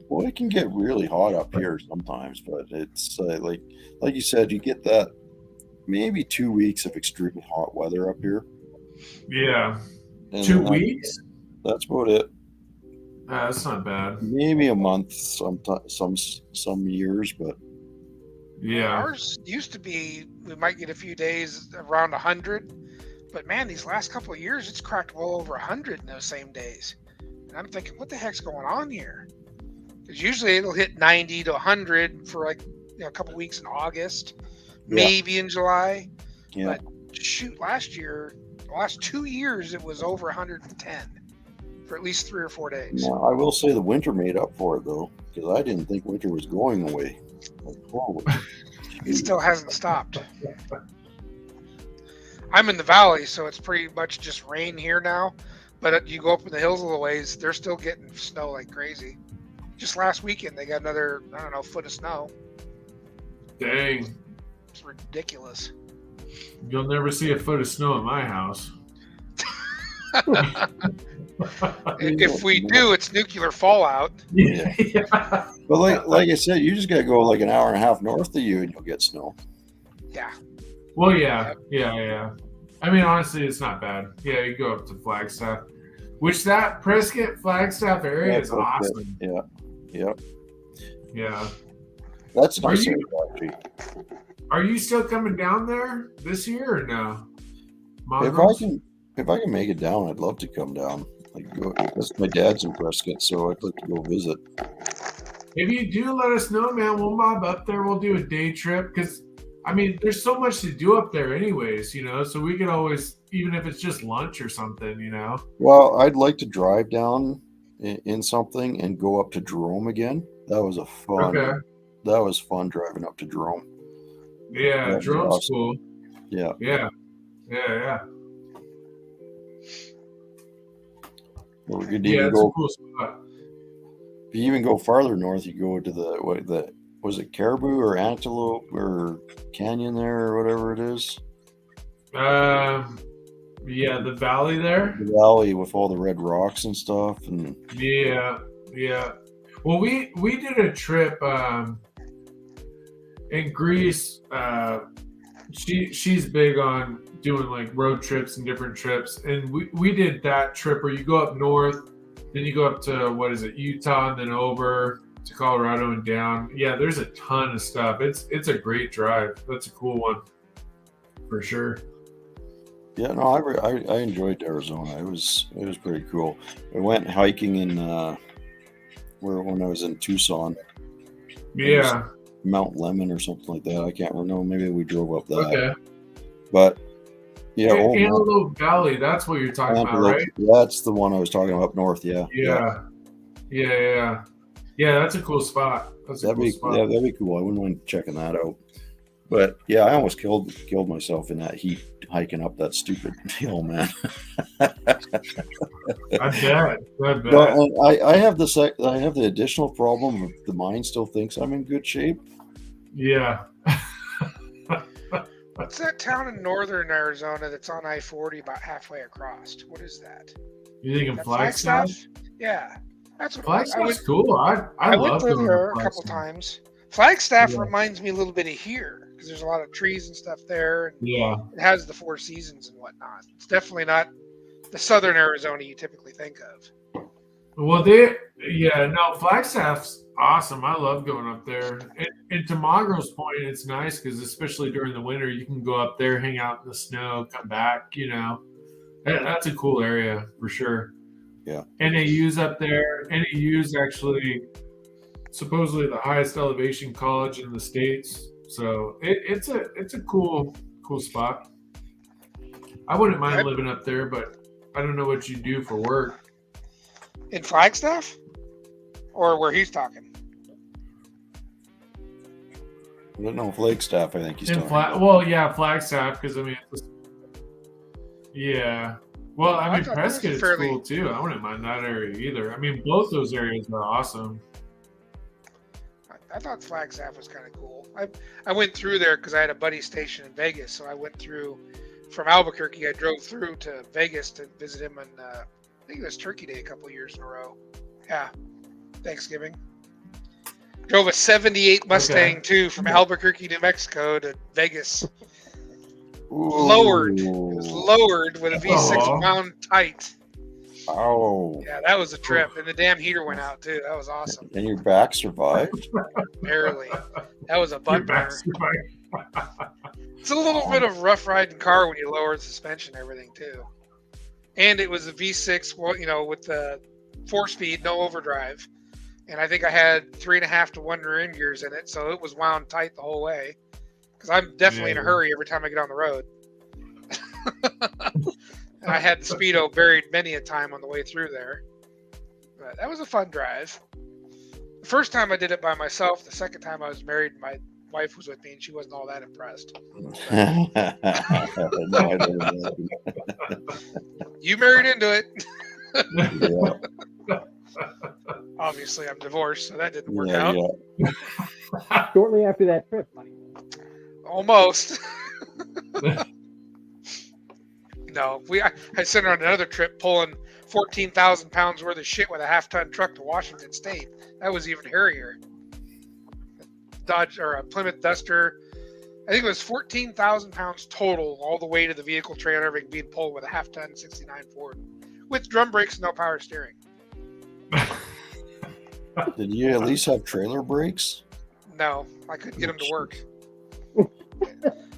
Well, it can get really hot up here sometimes, but it's like you said, you get that maybe 2 weeks of extremely hot weather up here.
Yeah.
And
2 weeks?
That's about it.
That's not bad.
Maybe a month, some years, but
Yeah.
Ours used to be, we might get a few days around 100, but man, these last couple of years, it's cracked well over 100 in those same days. And I'm thinking, what the heck's going on here? Because usually it'll hit 90 to 100 for like a couple weeks in August, maybe in July.
yeah.
But shoot, last year, the last 2 years, it was over 110 for at least 3 or 4 days.
Now, I will say the winter made up for it though, because I didn't think winter was going away. Like, holy.
It still hasn't stopped. I'm in the valley, so it's pretty much just rain here now. But you go up in the hills a little ways, they're still getting snow like crazy. Just last weekend, they got another, I don't know, foot of snow.
Dang.
It's ridiculous.
You'll never see a foot of snow at my house.
If we do, it's nuclear fallout.
Yeah.
Yeah.
But like I said, you just got to go like an hour and a half north of you, and you'll get snow.
Yeah.
Well, yeah. I mean, honestly, it's not bad. Yeah, you go up to Flagstaff, which that Prescott Flagstaff area is awesome.
Yeah.
Yeah.
That's
Are
nice.
you-
Actually.
Are you still coming down there this year or no?
If I can make it down, I'd love to come down. Like, because my dad's in Prescott, so I'd like to go visit.
If you do, let us know, man. We'll mob up there. We'll do a day trip because, I mean, there's so much to do up there, anyways. So we could always, even if it's just lunch or something.
Well, I'd like to drive down in something and go up to Jerome again. That was a fun.
Okay.
That was fun driving up to Jerome.
Yeah,
That'd be
drone's
awesome.
cool.
Yeah.
Yeah.
Well, we could
Yeah,
even
it's a
go.
cool spot.
If you even go farther north, you go to the was it Caribou or Antelope or Canyon there or whatever it is.
Yeah, the valley there.
The valley with all the red rocks and stuff, and
Yeah. Well, we did a trip in Greece. She's big on doing like road trips and different trips, and we did that trip where you go up north, then you go up to Utah, and then over to Colorado and down. Yeah, there's a ton of stuff. It's a great drive. That's a cool one for sure.
yeah, no, I enjoyed Arizona. It was pretty cool. I went hiking in when I was in Tucson,
Yeah.
Mount Lemmon or something like that. I can't remember. Maybe we drove up that.
Okay.
But yeah,
Antelope Valley. That's what you're talking about, right?
That's the one I was talking about up north. Yeah.
Yeah. That's a cool spot.
That'd be cool. I wouldn't mind checking that out. But yeah, I almost killed myself in that heat hiking up that stupid hill, man.
I bet.
But I have the additional problem of the mind still thinks I'm in good shape.
Yeah.
What's that town in northern Arizona that's on I-40 about halfway across? What is that?
You thinking
That
Flagstaff?
Yeah. That's what
Flagstaff's cool. I
went
love
through
going
there
to
a couple
Flagstaff.
times. Flagstaff
Yeah.
reminds me a little bit of here because there's a lot of trees and stuff there. And
Yeah.
it has the four seasons and whatnot. It's definitely not the southern Arizona you typically think of.
Well, Flagstaff's awesome. I love going up there. And to Mongrel's point, it's nice because especially during the winter, you can go up there, hang out in the snow, come back. That's a cool area for sure.
Yeah.
NAU's up there. NAU's actually supposedly the highest elevation college in the States. So it's a cool spot. I wouldn't mind living up there, but I don't know what you do for work.
In Flagstaff? Or where he's talking?
No, Flagstaff, I think he's talking about.
Well, yeah, Flagstaff, because I mean, yeah. Well, I
I
mean,
thought that was
Prescott is
fairly-
cool too. I wouldn't mind that area either. I mean, both those areas are awesome.
I thought Flagstaff was kind of cool. I went through there because I had a buddy stationed in Vegas, so I went through from Albuquerque. I drove through to Vegas to visit him on I think it was Turkey Day a couple years in a row. Yeah, Thanksgiving. Drove a '78 Mustang too from Albuquerque, New Mexico to Vegas. Lowered. It was lowered with a V6
Aw.
wound tight.
Oh.
Yeah, that was a trip, and the damn heater went out too. That was awesome.
And your back survived?
Barely. That was a
Your
butt
back's
burner. It's a little bit of rough riding car when you lower the suspension and everything too. And it was a V6, with the 4-speed, no overdrive. And I think I had 3.5 to 1 rear end gears in it, so it was wound tight the whole way. Because I'm definitely in a
Yeah.
hurry every time I get on the road. And I had the Speedo buried many a time on the way through there. But that was a fun drive. The first time I did it by myself. The second time I was married, my wife was with me, and she wasn't all that impressed.
No, I don't know.
You married into it.
Yeah,
Obviously, I'm divorced, so that didn't work
yeah,
out.
yeah.
Shortly after that trip, buddy.
Almost. No, I sent her on another trip pulling 14,000 pounds worth of shit with a half-ton truck to Washington State. That was even hairier. Dodge or a Plymouth Duster. I think it was 14,000 pounds total, all the weight of the vehicle trailer, everything being pulled with a half-ton 69 Ford, with drum brakes, no power steering.
Did you at least have trailer brakes?
No, I couldn't get them to work.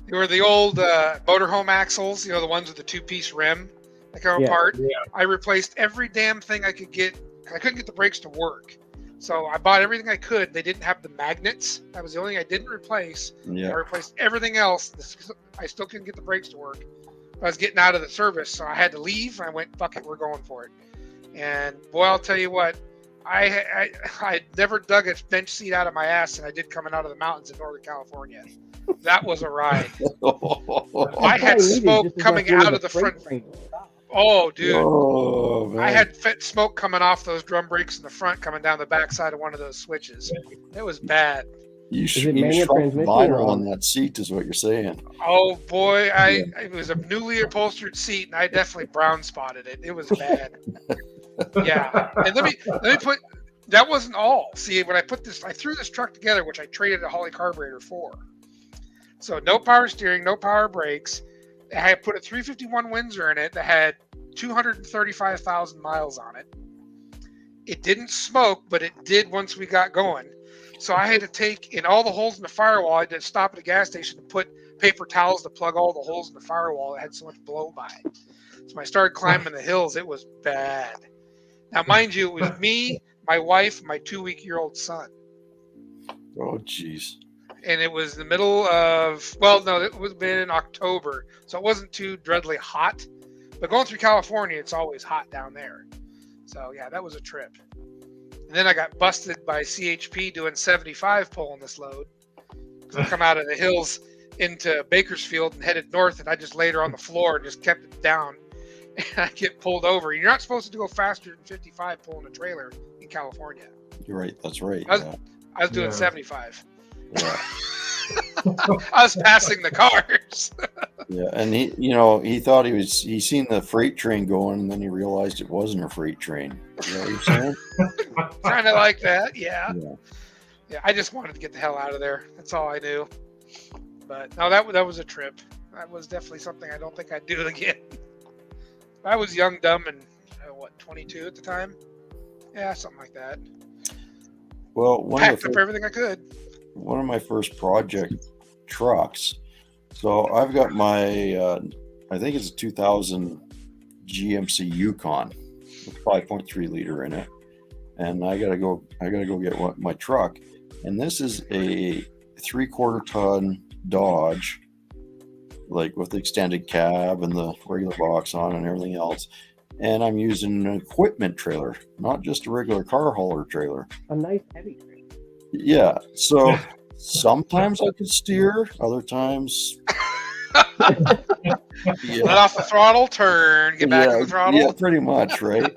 They were the old motorhome axles, the ones with the 2-piece rim that come
Yeah,
apart.
yeah.
I replaced every damn thing I could get. I couldn't get the brakes to work. So I bought everything I could. They didn't have the magnets. That was the only thing I didn't replace. I
Yeah.
replaced everything else. I still couldn't get the brakes to work. I was getting out of the service, so I had to leave. I went, fuck it, we're going for it. And boy, I'll tell you what, I never dug a bench seat out of my ass, and I did coming out of the mountains in Northern California. That was a ride. I had smoke coming out of the front. Oh, dude.
Oh, man.
I had smoke coming off those drum brakes in the front, coming down the backside of one of those switches. It was bad.
You
it
you
manual
shrunk
transmission
vinyl
or-
on that seat, is what you're saying.
Oh boy, it was a newly upholstered seat, and I definitely brown spotted it. It was bad. Yeah, and let me put. That wasn't all. See, when I threw this truck together, which I traded a Holly carburetor for. So no power steering, no power brakes. I had put a 351 Windsor in it that had 235,000 miles on it. It didn't smoke, but it did once we got going. So I had to take in all the holes in the firewall. I had to stop at a gas station to put paper towels to plug all the holes in the firewall. It had so much blow by. So when I started climbing the hills, it was bad. Now, mind you, it was me, my wife, my 2-week-old son.
Oh, jeez.
And it was the middle of, it would have been in October. So it wasn't too dreadfully hot. But going through California, it's always hot down there. So, yeah, that was a trip. And then I got busted by CHP doing 75 pulling this load. So I come out of the hills into Bakersfield and headed north, and I just laid her on the floor and just kept it down. And I get pulled over. You're not supposed to go faster than 55 pulling a trailer in California.
You're right. That's right.
I was-
Yeah.
I was doing
Yeah.
75.
Yeah.
I was passing the cars.
Yeah. And he thought he seen the freight train going, and then he realized it wasn't a freight train. You know what you're saying?
Kind of like that, yeah.
Yeah.
Yeah, I just wanted to get the hell out of there. That's all I knew. But no, that was a trip. That was definitely something I don't think I'd do again. I was young, dumb, and 22 at the time? Yeah, something like that.
Well,
Packed up everything I could.
one of my first project trucks. So I've got my, I think it's a 2000 GMC Yukon with 5.3 liter in it, and I gotta go get my truck. And this is a 3/4 ton Dodge, like with the extended cab and the regular box on and everything else. And I'm using an equipment trailer, not just a regular car hauler trailer.
A nice heavy trailer.
Yeah. So Sometimes I could steer, other times, yeah.
Let off the throttle, turn, get back on the throttle.
Yeah, pretty much, right?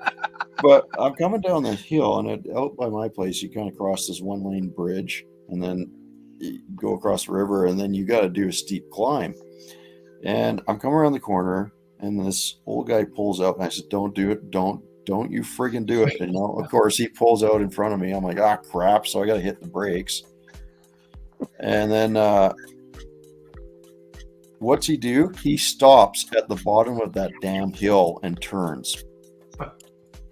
But I'm coming down the hill, and out by my place, you kind of cross this one-lane bridge, and then you go across the river, and then you got to do a steep climb. And I'm coming around the corner, and this old guy pulls out, and I said, "Don't do it! Don't you friggin' do it!" And of course, he pulls out in front of me. I'm like, "Ah, crap!" So I got to hit the brakes. And then what's he do? He stops at the bottom of that damn hill and turns.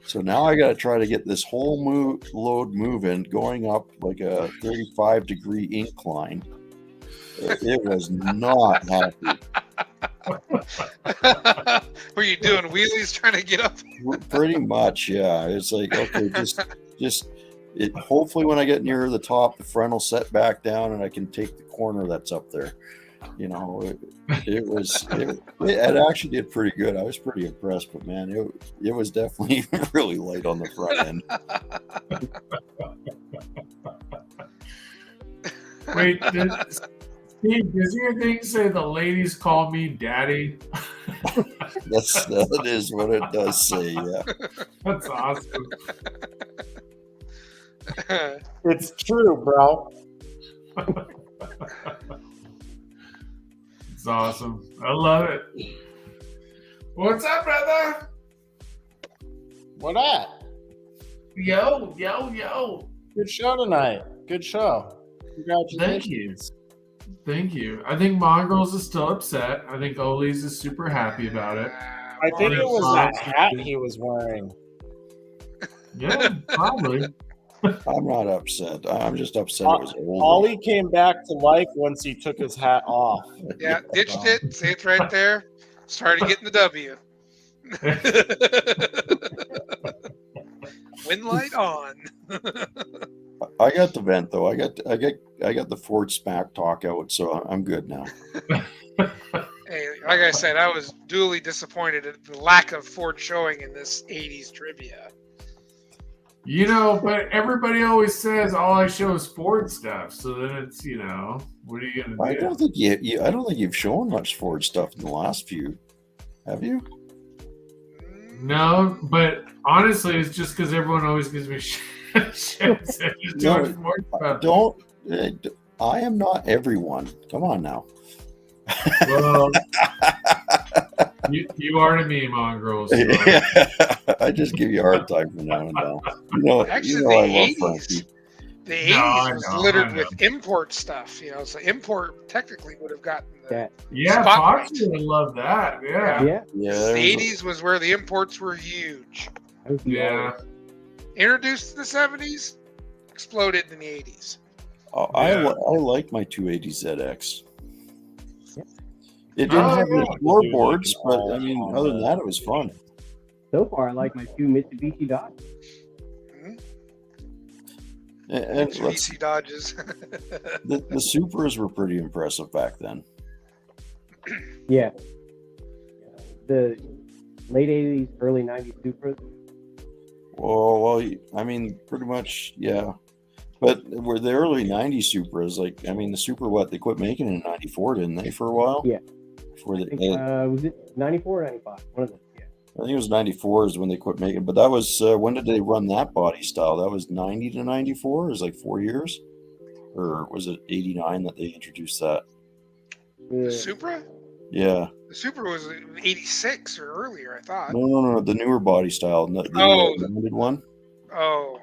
So now I got to try to get this whole load moving, going up like a 35-degree incline. It was not happy.
Were you doing wheelies trying to get up?
Pretty much, yeah. It's like, okay, just it. Hopefully, when I get near the top, the front will set back down, and I can take the corner that's up there. You know, it actually did pretty good. I was pretty impressed, but man, it was definitely really light on the front end.
Wait, Steve, does your thing say the ladies call me daddy?
That is what it does say, yeah.
That's awesome.
It's true, bro.
It's awesome. I love it. What's up, brother?
What at?
Yo.
Good show tonight. Good show. Congratulations.
Thank you. I think Mongrels is still upset. I think Ollie's is super happy about it.
I think it was that hat he was wearing.
Yeah, probably.
I'm not upset. I'm just upset it was old.
Ollie came back to life once he took his hat off.
Yeah, ditched it. See, it's right there. Started getting the W. Wind light on.
I got the vent though. I got the Ford smack talk out, so I'm good now.
Hey, like I said, I was duly disappointed at the lack of Ford showing in this 80s trivia.
You know, but everybody always says all I show is Ford stuff. So then it's, you know, what are you gonna do?
I don't think I don't think you've shown much Ford stuff in the last few. Have you?
No, but honestly, it's just because everyone always gives me shit.
I am not everyone. Come on now.
Well, you are to me, Mongrels. So.
I just give you a hard time from now and now.
Actually,
I
the
love
80s.
Frankie.
The 80s was littered with import stuff, you know, so import technically would have gotten the
Yeah,
spotlight.
Fox would love that. Yeah.
The 80s was where the imports were huge.
Yeah.
Introduced in the 70s, exploded in the 80s.
I like my 280 ZX. It didn't have any floorboards, but I mean, other than that, it was fun.
So far, I like my two Mitsubishi Dodge.
And
DC Dodges.
the Supras were pretty impressive back then.
Yeah. The late 80s, early 90s Supras.
Well, I mean, pretty much, yeah. But were the early 90s Supras, like, I mean, the Supra, they quit making it in 94, didn't they, for a while?
Yeah.
Before
was it 94 or 95? One of them, yeah.
I think it was 94 is when they quit making it. But that was, when did they run that body style? That was 90 to 94? It was like 4 years? Or was it 89 that they introduced that?
The Supra?
Yeah.
The Supra was 86 or earlier, I thought.
No. The newer body style. The limited one.
Oh,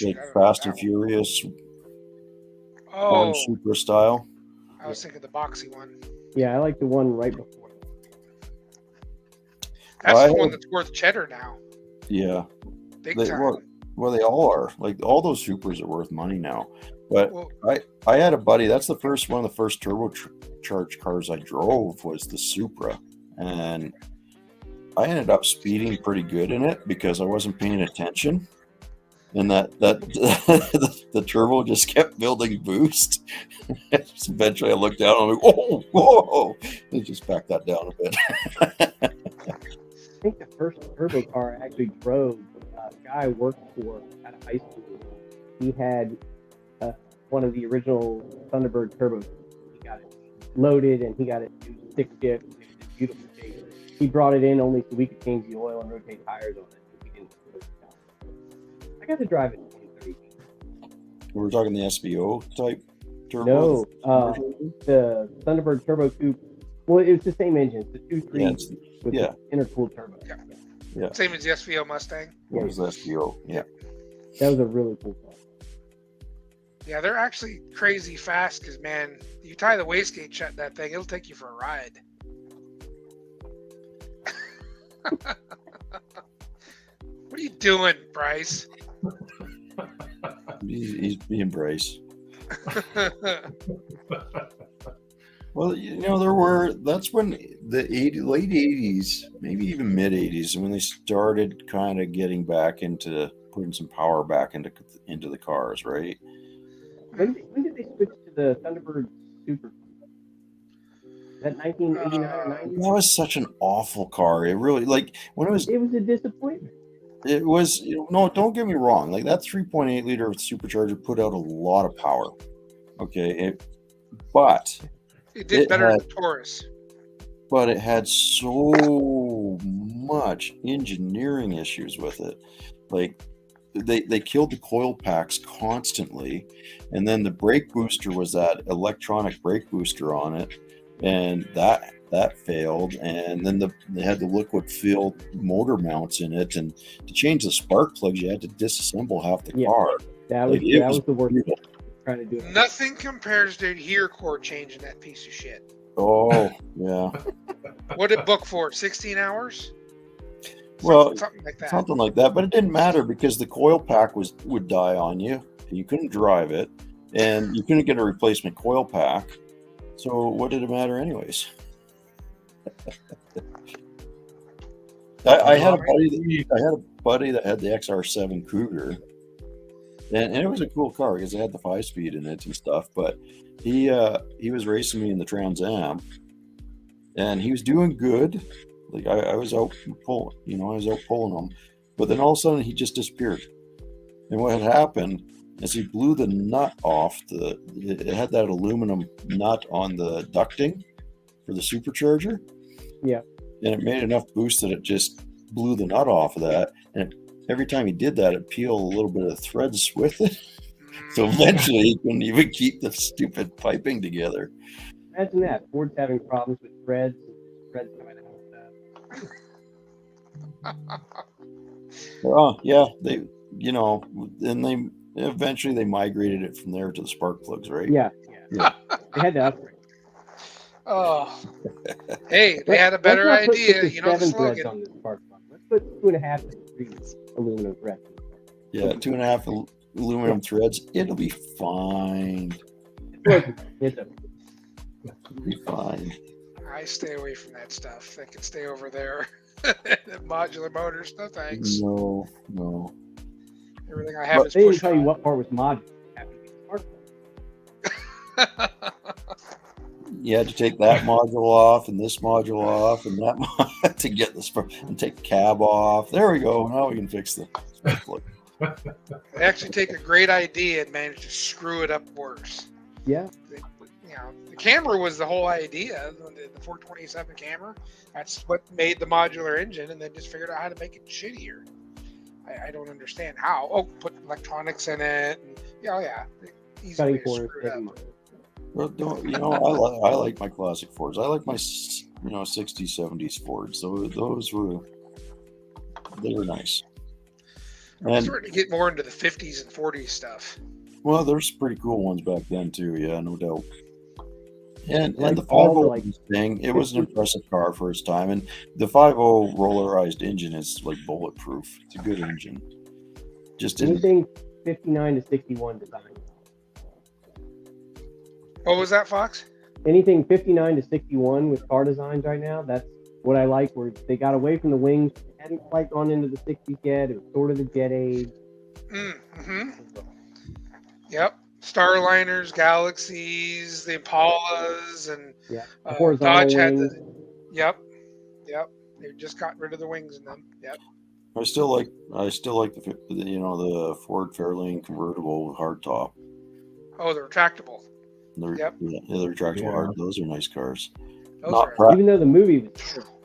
like Fast and Furious.
Oh.
Supra style.
I was thinking the boxy one.
Yeah, I like the one right before.
That's the one that's worth cheddar now.
Yeah.
Big time.
Well, they all are. Like, all those Supras are worth money now. But I had a buddy. That's one of the first turbocharged cars I drove was the Supra, and I ended up speeding pretty good in it because I wasn't paying attention, and that the turbo just kept building boost. Eventually, I looked down and I'm like, whoa! And just backed that down a bit.
I think the first turbo car I actually drove, a guy I worked for out of high school. He had one of the original Thunderbird turbos. He got it loaded and he got it to stick shift. It was in beautiful shape. He brought it in only so we could change the oil and rotate tires on it. We didn't do it. I got to drive it in 2013.
We're talking the SVO type turbo.
No, the Thunderbird Turbo 2. Well, it was the same engine. It's the 2.3
Yeah,
with
yeah.
the intercooled turbo.
Yeah. Same as the SVO Mustang.
It was SVO. Yeah.
That was a really cool car.
Yeah, they're actually crazy fast because, man, you tie the wastegate shut in that thing, it'll take you for a ride. What are you doing, Bryce?
He's being Bryce. Well, that's when the late 80s, maybe even mid 80s, when they started kind of getting back into putting some power back into the cars, right?
When did they switch to the Thunderbird Super? Is that 1989 or 90?
That was such an awful car. It really, like, when it was
a disappointment.
It was, no, don't get me wrong. Like, that 3.8 liter supercharger put out a lot of power. Okay. But
it did better than the Taurus.
But it had so much engineering issues with it. Like, they killed the coil packs constantly. And then the brake booster was that electronic brake booster on it. And that failed, and then they had the liquid filled motor mounts in it, and to change the spark plugs you had to disassemble half the car.
That was the worst. Trying to do it.
Nothing compares to heater core changing that piece of shit.
Oh yeah.
What did it book for? 16 hours?
Well,
something like that.
Something like that, but it didn't matter because the coil pack would die on you, and you couldn't drive it, and you couldn't get a replacement coil pack. So what did it matter anyways? I had a buddy that had the XR7 Cougar, and it was a cool car because it had the 5-speed in it and stuff. But he was racing me in the Trans Am, and he was doing good. Like I was out pulling, him, but then all of a sudden he just disappeared. And what had happened is he blew the nut off it had that aluminum nut on the ducting for the supercharger.
Yeah.
And it made enough boost that it just blew the nut off of that. And every time he did that, it peeled a little bit of threads with it. So eventually he couldn't even keep the stupid piping together.
Imagine that. Ford's having problems with threads coming out of that.
Oh, yeah. They eventually they migrated it from there to the spark plugs, right?
Yeah. They had to upgrade.
Oh, hey, they had a better idea. You know the slogan.
On this spark plug. Let's put 2.5 to 3 aluminum threads.
Yeah, 2.5 aluminum threads. It'll be fine.
It'll
be fine.
I stay away from that stuff. They can stay over there. Modular motors, no thanks.
No.
Everything I have is
they
push
didn't tell you what part was modular. It happened to be the spark plug.
You had to take that module off and this module off and that to get the spark and take the cab off. There we go. Now we can fix the spark plug.
They actually take a great idea and manage to screw it up worse.
Yeah.
The camera was the whole idea. The 427 camera. That's what made the modular engine, and then just figured out how to make it shittier. I don't understand how. Oh, put electronics in it. And, easy way to screw it up.
Well, I like my classic Fords. I like my 60s, 70s Fords. So they were nice.
I'm starting to get more into the 50s and 40s stuff.
Well, there's pretty cool ones back then too. Yeah, no doubt. And
like
the 5.0 thing, it was an impressive car for its time. And the 5.0 rollarized engine is like bulletproof. It's a good engine. Just
anything 59 to 61 design.
What was that, Fox?
Anything 59 to 61 with car designs right now, that's what I like, where they got away from the wings, hadn't quite gone into the 60s yet, it was sort of the jet age.
Mm-hmm. Yep. Starliners, Galaxies, the Impalas, and Dodge had the... Yep. They just got rid of the wings in them. Yep.
I still like the Ford Fairlane convertible with hardtop.
Oh, the retractable.
They're,
Yep.
yeah, they're retractable
Yeah.
hard. Those are nice cars.
Those
Not
are
pra-
Even though the movie was terrible.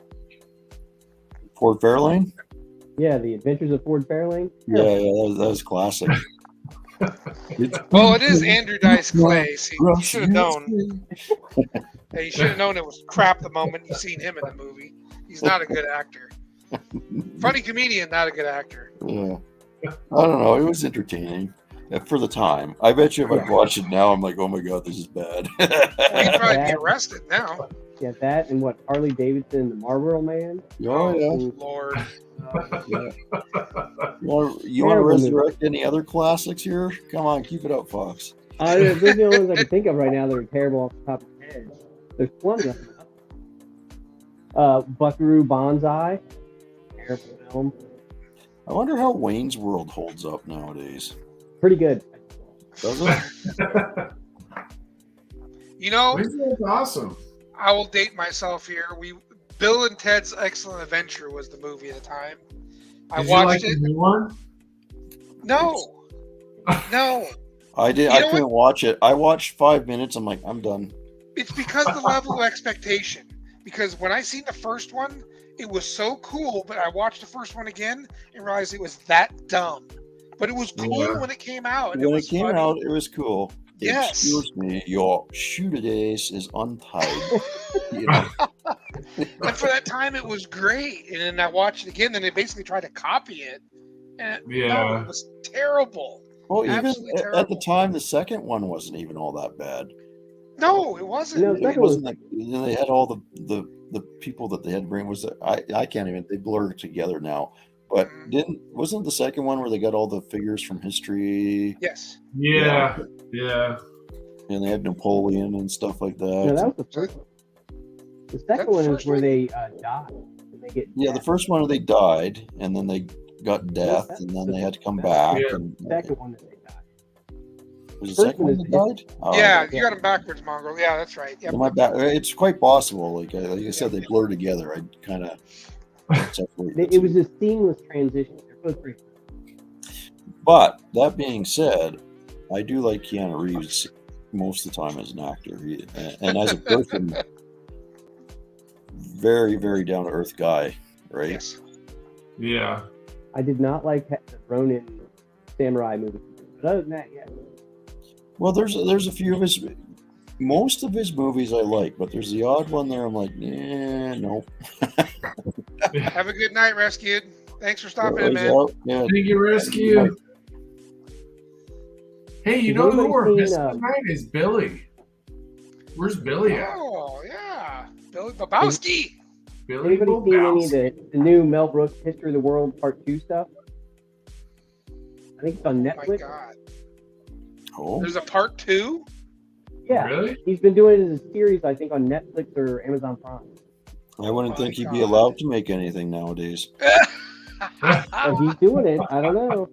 Ford Fairlane?
Yeah, The Adventures of Ford Fairlane.
Yeah, that was classic.
Well, it is Andrew Dice Clay. See, you should have known. Hey, you should have known it was crap the moment you seen him in the movie. He's not a good actor. Funny comedian, not a good actor.
Yeah. I don't know. It was entertaining for the time. I bet you if I watch it now, I'm like, oh my god, this is bad.
Well, he'd probably be
That-
arrested now.
Yeah, that and what Harley Davidson, the Marlboro Man.
Oh yeah.
Lord.
You want to
Terrible
resurrect any other classics here? Come on, keep it up, Fox.
Those are the only ones I can think of right now that are terrible off the top of my head. There's plenty of them. Buckaroo Banzai. Terrible film.
I wonder how Wayne's World holds up nowadays.
Pretty good.
Does it?
You know,
That's awesome.
I will date myself here. Bill and Ted's Excellent Adventure was the movie at the time. I
Did you
watched
like
it.
the new one?
No. No.
I did.
You
I
know
couldn't watch it. I watched 5 minutes. I'm like, I'm done.
It's because the level of expectation. Because when I seen the first one, it was so cool, but I watched the first one again and realized it was that dumb. But it was cool
Yeah.
when it came out. And
When it
was
came
funny.
out, it was cool.
Yes.
Excuse me, your shoot-a-days is untied. You know?
And for that time, it was great. And then I watched it again, and they basically tried to copy it. And no,
Yeah.
it was terrible.
Well, even
Absolutely
at the
terrible.
time, the second one wasn't even all that bad.
No, it wasn't.
No,
It
second
wasn't
one-
like, you know, they had all the people that they had to bring. Was I can't even. They blur together now. But wasn't the second one where they got all the figures from history
Yes.
Yeah. Yeah.
and they had Napoleon and stuff like that?
No, that was the first one. The second
the
one is
first
where
one?
they die. And they get
Yeah, the
death.
first one they died, and then they got death, and then they had to come back.
Yeah.
And,
The second one that they die.
was the
first
second
one
one
is
that died? Oh,
Yeah,
okay.
you got them backwards, Mongrel. Yeah, that's right. Yep.
My bad. It's quite possible. Like I said, they blur together. I kind of separate. the
It was
two.
a seamless transition. They're both pretty.
But that being said, I do like Keanu Reeves most of the time as an actor, and as a person, very, very down to earth guy, right?
Yes.
Yeah.
I did not like the Ronin samurai movie, but other than that, yeah.
Well, there's a few of his, most of his movies I like, but there's the odd one there. I'm like, yeah, no.
Have a good night, Rescued. Thanks for stopping in,
Always
man.
out. Yeah,
Thank you, Rescue. Hey, you
Has
know who
anybody
we're
seen,
missing tonight is Billy. Where's Billy at?
Oh, yeah. Billy Babowski.
Billy
Anybody seen any of
Bobowski.
the new Mel Brooks History of the World Part 2 stuff? I think it's on
Oh, my
Netflix.
God.
oh,
There's a part 2?
Yeah,
Really?
he's been doing it as a series, I think, on Netflix or Amazon Prime.
I wouldn't
my
think he'd be
God.
allowed to make anything nowadays.
Oh, he's doing it. I don't know.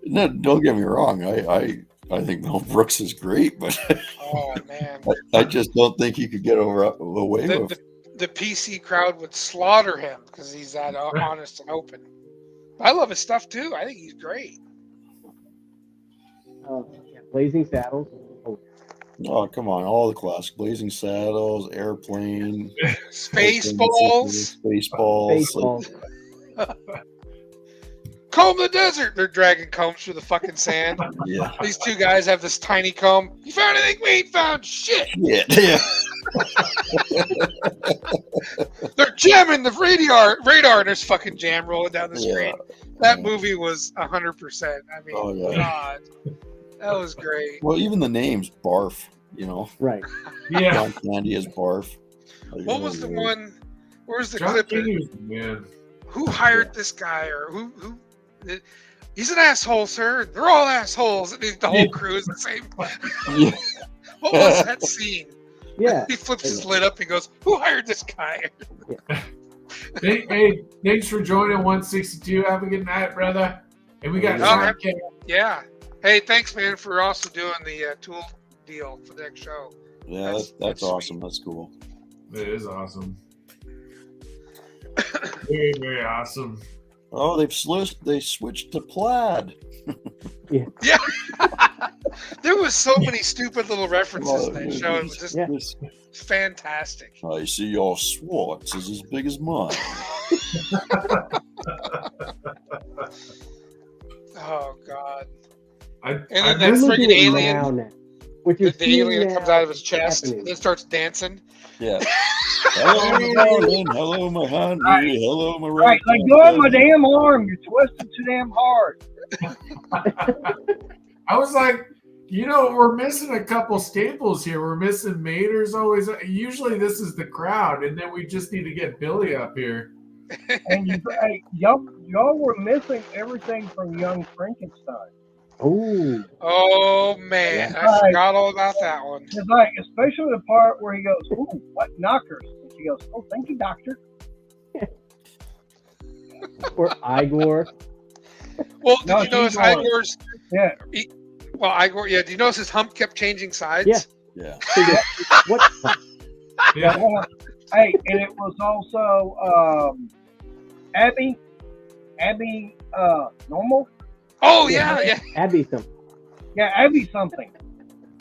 No, don't get me wrong. I think Mel Brooks is great, but
Oh, man.
I just don't think he could get away
The,
with.
the, the PC crowd would slaughter him because he's that honest and open. I love his stuff, too. I think he's great.
Yeah, Blazing Saddles. Oh,
Oh, come on. All the classics. Blazing Saddles, Airplane.
Spaceballs.
Spaceballs.
Baseball.
Comb the desert. They're dragging combs through the fucking sand.
Yeah.
These two guys have this tiny comb. You found anything? We ain't found shit.
Yeah. Yeah.
They're jamming the radar, and there's fucking jam rolling down the
Yeah.
screen. That
Yeah.
movie was 100%. I mean,
Oh, yeah.
God, that was great.
Well, even the names, Barf, you know.
Right.
Yeah.
John Candy as Barf.
What was the one? Where's the
John
clip?
Candy was man.
Who hired this guy, or who? He's an asshole, sir. They're all assholes. And the whole crew is the same.
Yeah.
What was that scene?
Yeah.
He flips his lid up and goes, "Who hired this guy?"
Hey, thanks for joining 162. Have a good night, brother. And we got
Oh,
Sean K.
Yeah. Hey, thanks, man, for also doing the tool deal for the next show.
Yeah,
That's
that's
sweet.
awesome. That's cool.
It is awesome. Very, very awesome.
Oh, they switched to plaid.
Yeah. There was so many stupid little references in that show. It was just
Yeah.
fantastic.
I see your Swartz is as big as mine.
Oh God!
I
then
They're
that
looking
friggin'
at
alien-
now, which
The
is
alien that comes out of his chest
happening.
and then starts dancing.
Yeah. Hello, my darling. Hello, my honey. Hello, my
Right, let go of my damn arm. You're twisting too damn hard.
I was like, we're missing a couple staples here. We're missing Mater's always. Usually this is the crowd, and then we just need to get Billy up here.
And y'all were missing everything from Young Frankenstein.
Oh,
Oh man,
Yeah.
I forgot all about that one.
It's like, especially the part where he goes, "Ooh, what knockers?" And she goes, "Oh, thank you, doctor."
or Igor.
Well,
No,
did you notice
Igor.
Igor's?
Yeah.
Well, Igor, yeah. Did you notice his hump kept changing sides?
Yeah.
Yeah.
So you go, what?
Yeah.
Hey, and it was also Abby, normal.
Oh yeah, yeah.
Abby something.
Yeah, Abby something.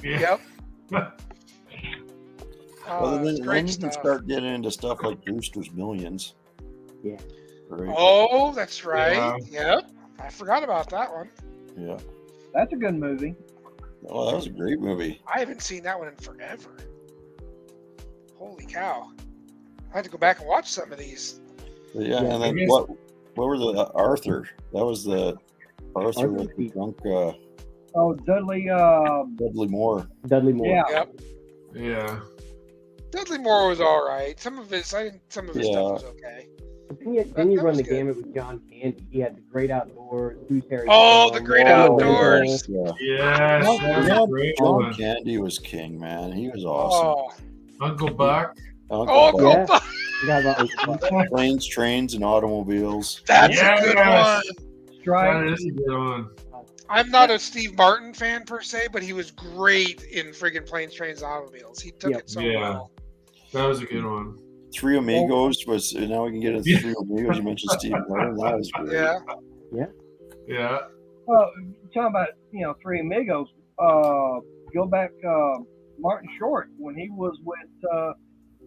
Yeah.
Yep.
Well,
It's
then
great
you can
stuff.
start getting into stuff like Brewster's Millions.
Yeah.
Right.
Oh, that's right.
Yeah.
Yep. I forgot about that one.
Yeah.
That's a good movie.
Oh, that was a great movie.
I haven't seen that one in forever. Holy cow! I had to go back and watch some of these.
But yeah,
Yeah,
and
I
then
guess-
what were the Arthur? That was the Arthur with the
Pete.
drunk
Oh, Dudley.
Dudley Moore.
Dudley Moore.
Yeah.
Yep.
Yeah.
Dudley Moore was all right. Some of his stuff was okay.
But then you
That
run
was
the
good.
gamut with John Candy. He had the Great Outdoors, Who's Harry.
Oh,
Potter,
The Great
Law and
Outdoors.
Order.
Yeah.
Yes, that was a great
John
one.
Candy was king, man. He was awesome.
Oh,
Uncle Buck.
oh,
Buck,
Yeah.
Buck.
Forgot about Uncle Buck.
Planes, trains, and automobiles.
That's
Yes.
a good one.
Strike.
That is a good one.
I'm not a Steve Martin fan per se, but he was great in friggin' Planes, Trains, and Automobiles. He took
Yep.
it so
Yeah.
well.
That was a good one.
Three Amigos was now we can get into Three Amigos. You mentioned Steve Martin. That was great.
Yeah.
Yeah.
Well, talking about Three Amigos. Go back, Martin Short when he was with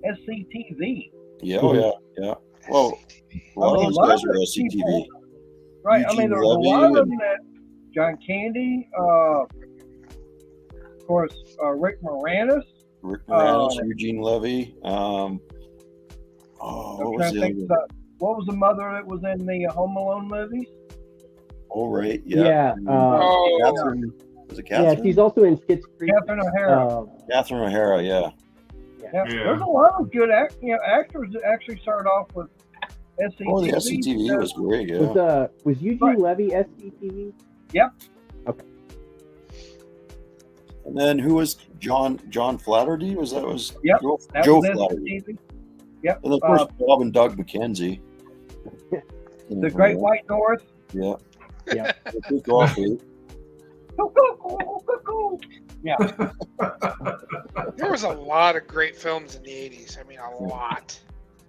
SCTV.
Yeah, oh yeah, yeah. Well, a lot of those guys were SCTV.
Right. I mean,
Eugene
there was a
Levy
lot of
and-
them that John Candy, of course, Rick Moranis.
Rick Moranis, Eugene Levy. What
I'm
was
trying to
the
think.
other?
What was the mother that was in the Home Alone movies?
Oh right, yeah.
Yeah.
Oh,
Catherine. Was it
Yeah,
Catherine?
she's also in Schitt's Creek.
Catherine O'Hara.
Catherine O'Hara. Yeah.
Yeah.
Yeah.
There's a lot of good actors that actually started off with SCTV.
Oh, the SCTV was great. Yeah.
Was Eugene
Right.
Levy SCTV?
And then who was John Flaherty? Was
Yep,
Joe,
That
Joe
was
Flaherty?
SCTV. Yep.
And of course Bob and Doug McKenzie.
The Great White North.
Yeah.
Yeah.
Big Coffee.
Yeah.
there was a lot of great films in the 80s. I mean, a lot.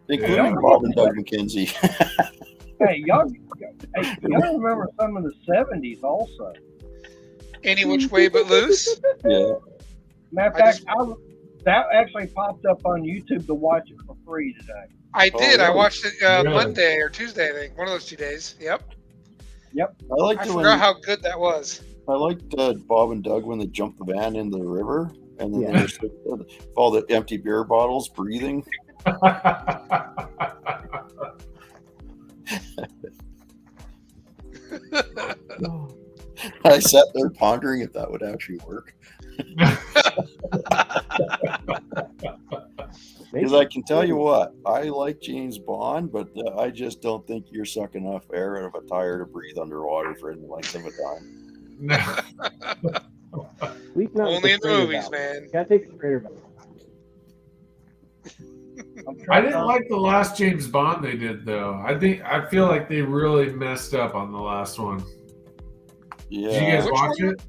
Including
Yeah.
Bob and Doug McKenzie.
Hey, y'all remember some of the 70s also.
Any Which Way But Loose.
Yeah.
Matter of
I
fact,
just-
that actually popped up on YouTube to watch it for free today.
I did. I
really?
watched it
Really?
Monday or Tuesday, I think. One of those 2 days. Yep.
I liked
I
it
forgot
when
how good that was.
I liked Bob and Doug when they jumped the van into the river and then
Yeah.
they just with all the empty beer bottles breathing. I sat there pondering if that would actually work. Because I can tell you what, I like James Bond, but I just don't think you're sucking enough air out of a tire to breathe underwater for any length of a time.
No.
At least not with
Only in the
straighter
movies,
valve.
man.
Gotta take the straighter valve.
I didn't like the last James Bond they did though. I feel like they really messed up on the last one.
Yeah.
Did you guys
Which
watch
one?
it?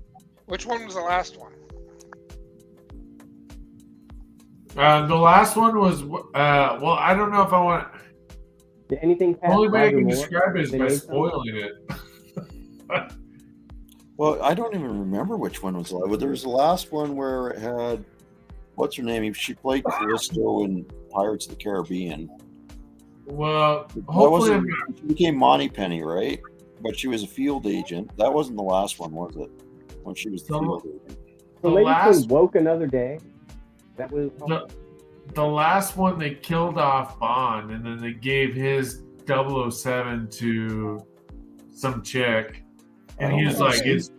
Which one was the last one?
The last one was well, I don't know if I want.
Did anything
The
past
only way I
Roger
can
Moore?
describe it is
They
by
made some?
spoiling it.
Well, I don't even remember which one was live, but there was the last one where it had what's her name? She played Callisto in Pirates of the Caribbean.
Well,
That
hopefully,
wasn't, she became Moneypenny, right? But she was a field agent. That wasn't the last one, was it? When she was the field agent.
The
the
latest
last
one, Woke Another Day. That was.
the last one they killed off Bond, and then they gave his 007 to some chick, and he was like, "It's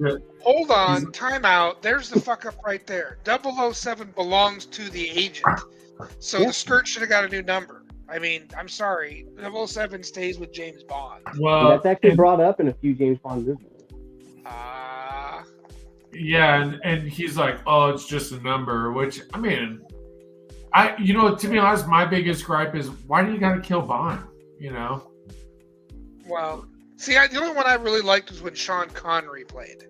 Hold on, time out. There's the fuck up right there. 007 belongs to the agent. So
Yeah.
the skirt should have got a new number. I mean, I'm sorry. 007 stays with James Bond.
well."
That's actually
and-
brought up in a few James Bond movies.
Yeah, and he's like, "Oh, it's just a number," which I mean, to be honest, my biggest gripe is why do you got to kill Bond? You know?
Well, see, the only one I really liked was when Sean Connery played.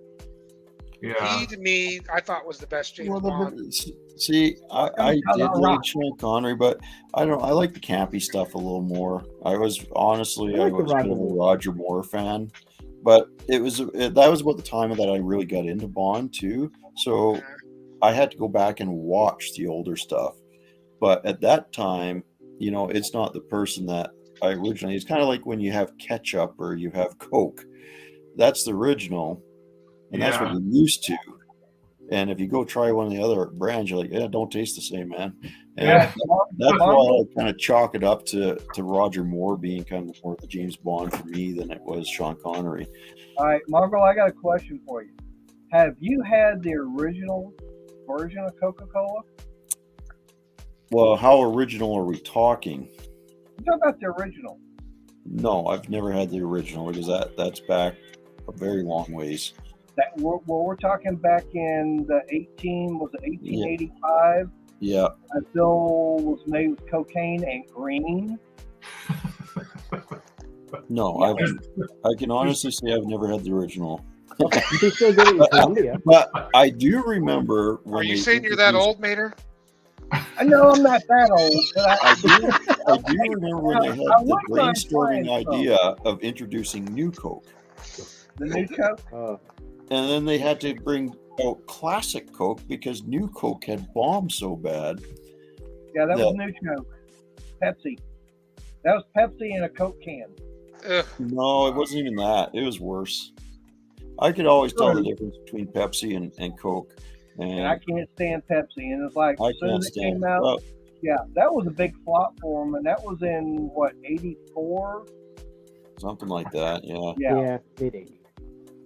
Yeah.
He, to me, I thought was the best James Bond.
See, I did like Sean Connery, but I like the campy stuff a little more. I was honestly,
I
I
like the
was kind of a
Roger
Roger Moore fan, but that was about the time that I really got into Bond too. So I had to go back and watch the older stuff. But at that time, it's not the person that I originally. It's kind of like when you have ketchup or you have Coke. That's the original, and that's what
Yeah.
you're used to. And if you go try one of the other brands, you're like, yeah, it don't taste the same, man. And
Yeah.
that's why I kind of chalk it up to Roger Moore being kind of more the James Bond for me than it was Sean Connery.
All right, Margot, I got a question for you. Have you had the original version of Coca-Cola?
Well, how original are we talking?
Talk about the original.
No, I've never had the original because that's back a very long ways.
We're talking back in the 1885.
Yeah.
That still was made with cocaine and green.
No, I can honestly say I've never had the original.
You can still get it in Colombia.
But I do remember when
Are you
they
saying you're that
introduced-
old, Mater?
I know I'm not that old, but
I do remember when they had
I
the
wouldn't mind
brainstorming
trying some.
idea of introducing New Coke.
the new Coke.
And then they had to bring out classic Coke because New Coke had bombed so bad.
Yeah, that
Yeah.
was new Coke. Pepsi. That was Pepsi in a Coke can.
Ugh.
No, it wasn't even that. It was worse. I could always tell the difference between Pepsi and Coke.
And I can't stand Pepsi. And it's like,
I
as soon
can't
as it
stand
came
it.
out,
Well,
yeah, that was a big flop for them. And that was in, what, 84?
something like that. Yeah.
Yeah,
Mid-80s.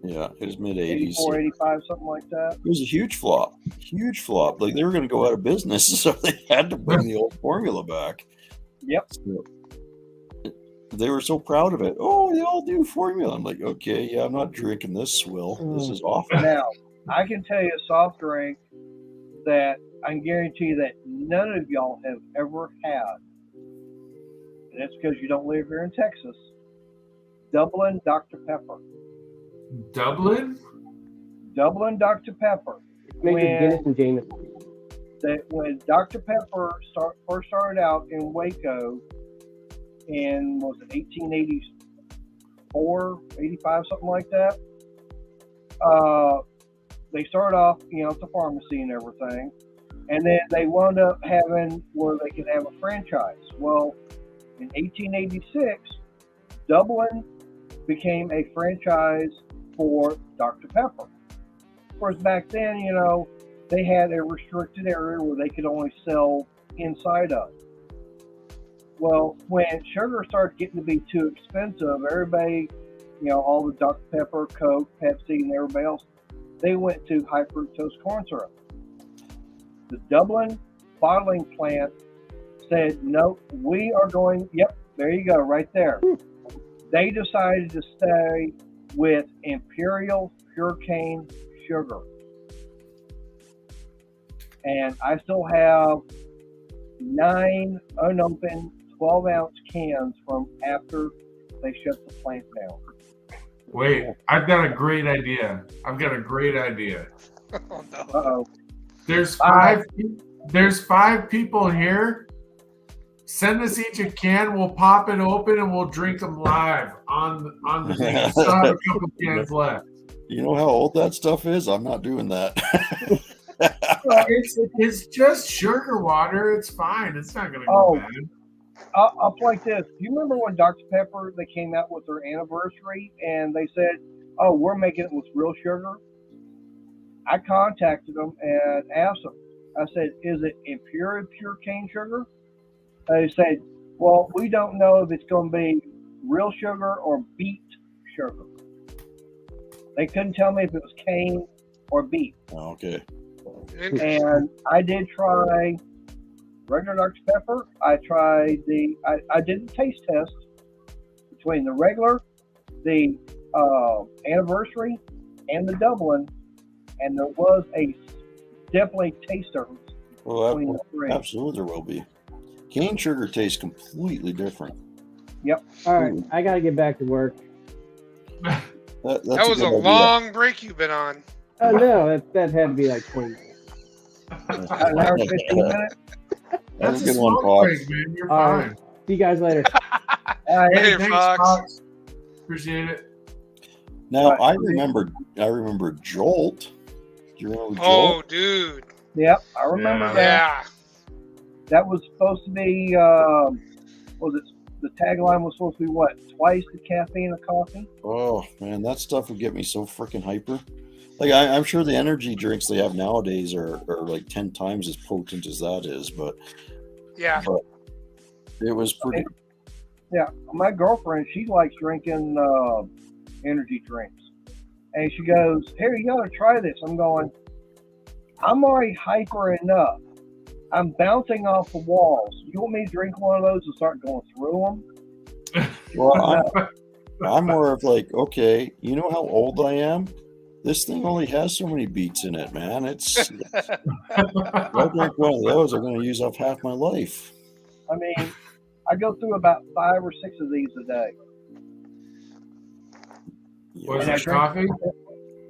Yeah. It was mid 80s.
84, 85, something like that.
It was a huge flop. Huge flop. Like they were going to go out of business. So they had to bring the old formula back.
Yep.
So, they were so proud of it. Oh, they all do formula. I'm like, okay, yeah, I'm not drinking this swill. This is awful.
Now, I can tell you a soft drink that I can guarantee that none of y'all have ever had. And that's because you don't live here in Texas. Dublin Dr. Pepper.
Dublin?
Dublin Dr. Pepper.
Make it
When-
Guinness and Jameson.
That when Dr. Pepper first started out in Waco in, was it 1884, 85, something like that, they started off, it's a pharmacy and everything. And then they wound up having where they could have a franchise. Well, in 1886, Dublin became a franchise for Dr. Pepper. Of course, back then, they had a restricted area where they could only sell inside of. Well, when sugar started getting to be too expensive, everybody, all the Dr. Pepper, Coke, Pepsi, and everybody else, they went to high fructose corn syrup. The Dublin bottling plant said, no, we are going, yep, there you go, right there. They decided to stay with Imperial Pure Cane sugar. And I still have 9 unopened 12-ounce cans from after they shut the plant down.
Wait, I've got a great idea.
Oh no.
Uh-oh.
There's 5 people here. Send us each a can. We'll pop it open and we'll drink them live on the thing. Still have a couple cans left.
You know how old that stuff is? I'm not doing that.
It's just sugar water. It's fine. It's not gonna go
Oh.
bad.
Up like this. Do you remember when Dr. Pepper, they came out with their anniversary and they said, oh, we're making it with real sugar? I contacted them and asked them. I said, is it pure cane sugar? They said, well, we don't know if it's going to be real sugar or beet sugar. They couldn't tell me if it was cane or beet.
Oh, okay.
And I did try regular Dr. Pepper. I tried I did the taste test between the regular, the anniversary, and the Dublin, and there was definitely taste difference
Well,
between the three.
absolutely there will be. Cane sugar tastes completely different.
All right, I gotta get back to work.
That's
That was a
good idea.
long break you've been on.
Oh no, that had to be like 20 minutes.
An hour, 15 minutes.
That's
That's
a
a good one,
smoke
Fox.
break, man. You're
All right.
fine.
See you guys later.
Later,
Hey, thanks,
Fox.
Fox. Appreciate it.
Now
Right.
I remember Jolt. Do you remember
Oh,
Jolt?
dude.
Yep, I remember
Yeah.
that.
Yeah.
That was supposed to be, was it, the tagline was supposed to be what? Twice the caffeine of coffee?
Oh man, that stuff would get me so freaking hyper. Like I'm sure the energy drinks they have nowadays are like 10 times as potent as that is, but
Yeah.
it was pretty.
Yeah, my girlfriend, she likes drinking energy drinks. And she goes, here, you got to try this. I'm going, I'm already hyper enough. I'm bouncing off the walls. You want me to drink one of those and start going through them?
Well, I'm more of like, okay, you know how old I am? This thing only has so many beats in it, man. If I drink one of those, I'm going to use up half my life.
I mean, I go through about 5 or 6 of these a day.
Was
And I
it
drink
coffee?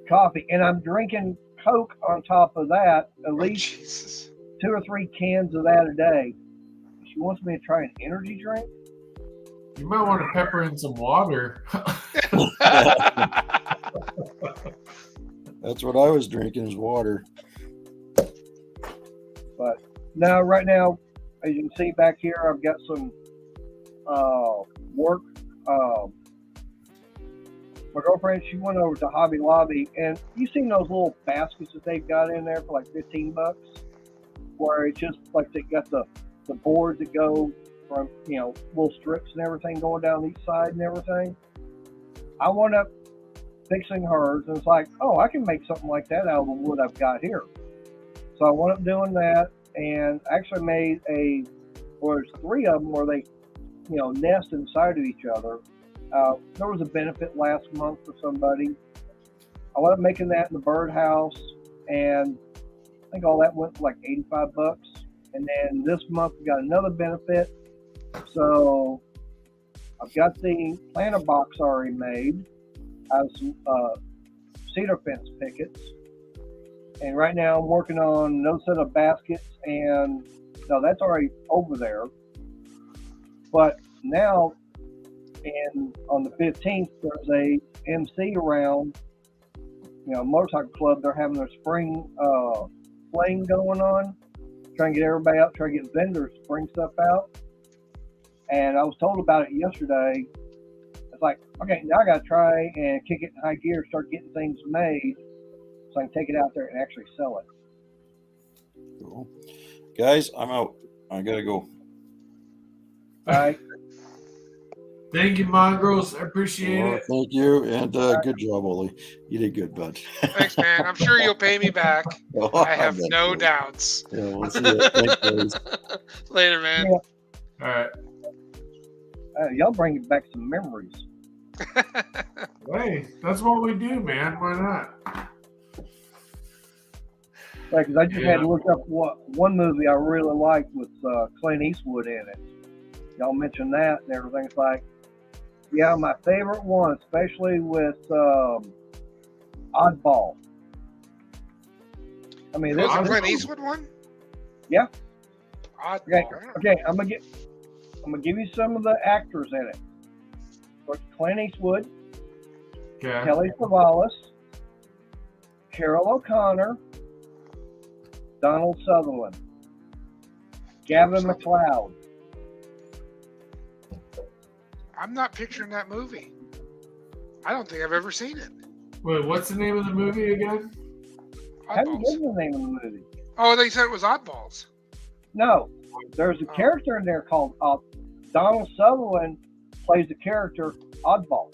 coffee. And I'm drinking Coke on top of that, at least
Jesus.
2 or 3 cans of that a day. She wants me to try an energy drink.
You might want to pepper in some water.
That's what I was drinking is water.
But now, right now, as you can see back here, I've got some work. My girlfriend, she went over to Hobby Lobby, and you seen those little baskets that they've got in there for like $15, where it's just like they got the boards that go from, you know, little strips and everything going down each side and everything. I wound up fixing hers, and it's like, oh, I can make something like that out of the wood I've got here. So I wound up doing that, and actually made there's 3 of them where they, you know, nest inside of each other. There was a benefit last month for somebody. I wound up making that in the birdhouse, and I think all that went for like $85. And then this month we got another benefit. So I've got the planter box already made. I have some cedar fence pickets. And right now I'm working on another set of baskets, and no, that's already over there. But now, on the 15th, there's a MC around, you know, motorcycle club. They're having their spring fling going on, trying to get everybody out, trying to get vendors to bring stuff out. And I was told about it yesterday. It's like, okay, now I got to try and kick it in high gear, start getting things made so I can take it out there and actually sell it.
Cool. Guys, I'm out. I got to go.
All right.
Thank you, Mongrels. I appreciate
Well,
it.
thank you. And good job, Ollie. You did good, bud.
Thanks, man. I'm sure you'll pay me back. I have
bet
no
you will.
doubts.
Yeah, we'll see you. Thanks, guys.
Later, man.
All right.
Y'all bring back some memories.
Hey, that's what we do, man. Why not?
Because I just had
Yeah.
to look up one movie I really liked with Clint Eastwood in it. Y'all mentioned that and everything. It's like, yeah, my favorite one, especially with Oddball. I mean, this
Was the
this-
Clint Eastwood one?
Yeah.
Oddball.
Okay, I'm gonna give you some of the actors in it. Clint Eastwood,
Okay.
Kelly Savalas, Carol O'Connor, Donald Sutherland, Gavin McLeod.
I'm not picturing that movie. I don't think I've ever seen it.
Wait, what's the name of the movie again?
How do you
Oddballs.
give the name of the movie?
Oh, they said it was Oddballs.
No, there's a character in there called Donald Sutherland plays the character Oddball.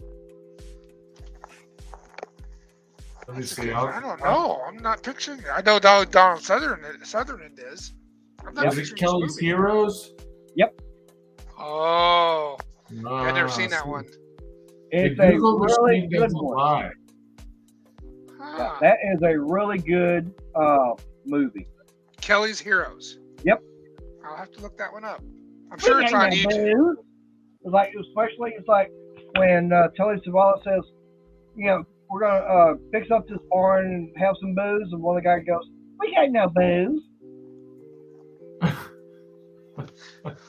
Let me
That's a
see.
good one. I don't know. I'm not picturing it. I know Donald Sutherland is. I'm not
Is it
picturing this
Kelly's
movie.
Heroes?
Oh, I've never seen that
see.
one.
It's
The
a
Google
really
machine
good
doesn't
one.
lie.
Huh.
That is a really good movie.
Kelly's Heroes.
Yep.
I'll have to look that one up. I'm sure it's on YouTube.
It's like, especially, it's like when Telly Savalas says, you know, we're gonna fix up this barn and have some booze, and one of the guys goes, "We got no booze."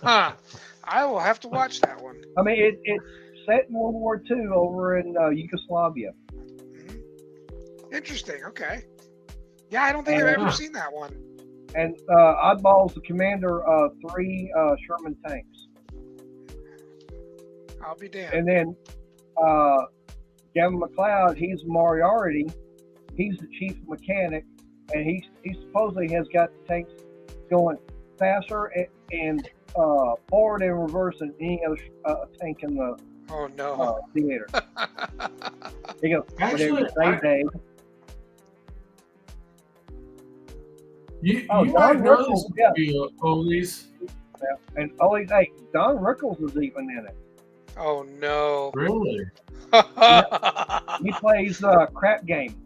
Huh. I will have to watch that one.
I mean, it's set in World War II over in Yugoslavia.
Mhm. Interesting. Okay. Yeah, I don't think I've ever seen that one.
And Oddball's the commander of 3 Sherman tanks.
I'll be damned.
And then Gavin McLeod, he's Moriarty. He's the chief mechanic, and he supposedly has got the tanks going faster and forward and reverse than any other tank in the
Oh no.
theater. He goes,
Actually,
whatever they say.
You
Oh,
might
Don
know
Rickles,
this
yeah.
movie, Olise.
And hey, Don Rickles is even in it.
Oh no.
Really?
He plays Crap Game.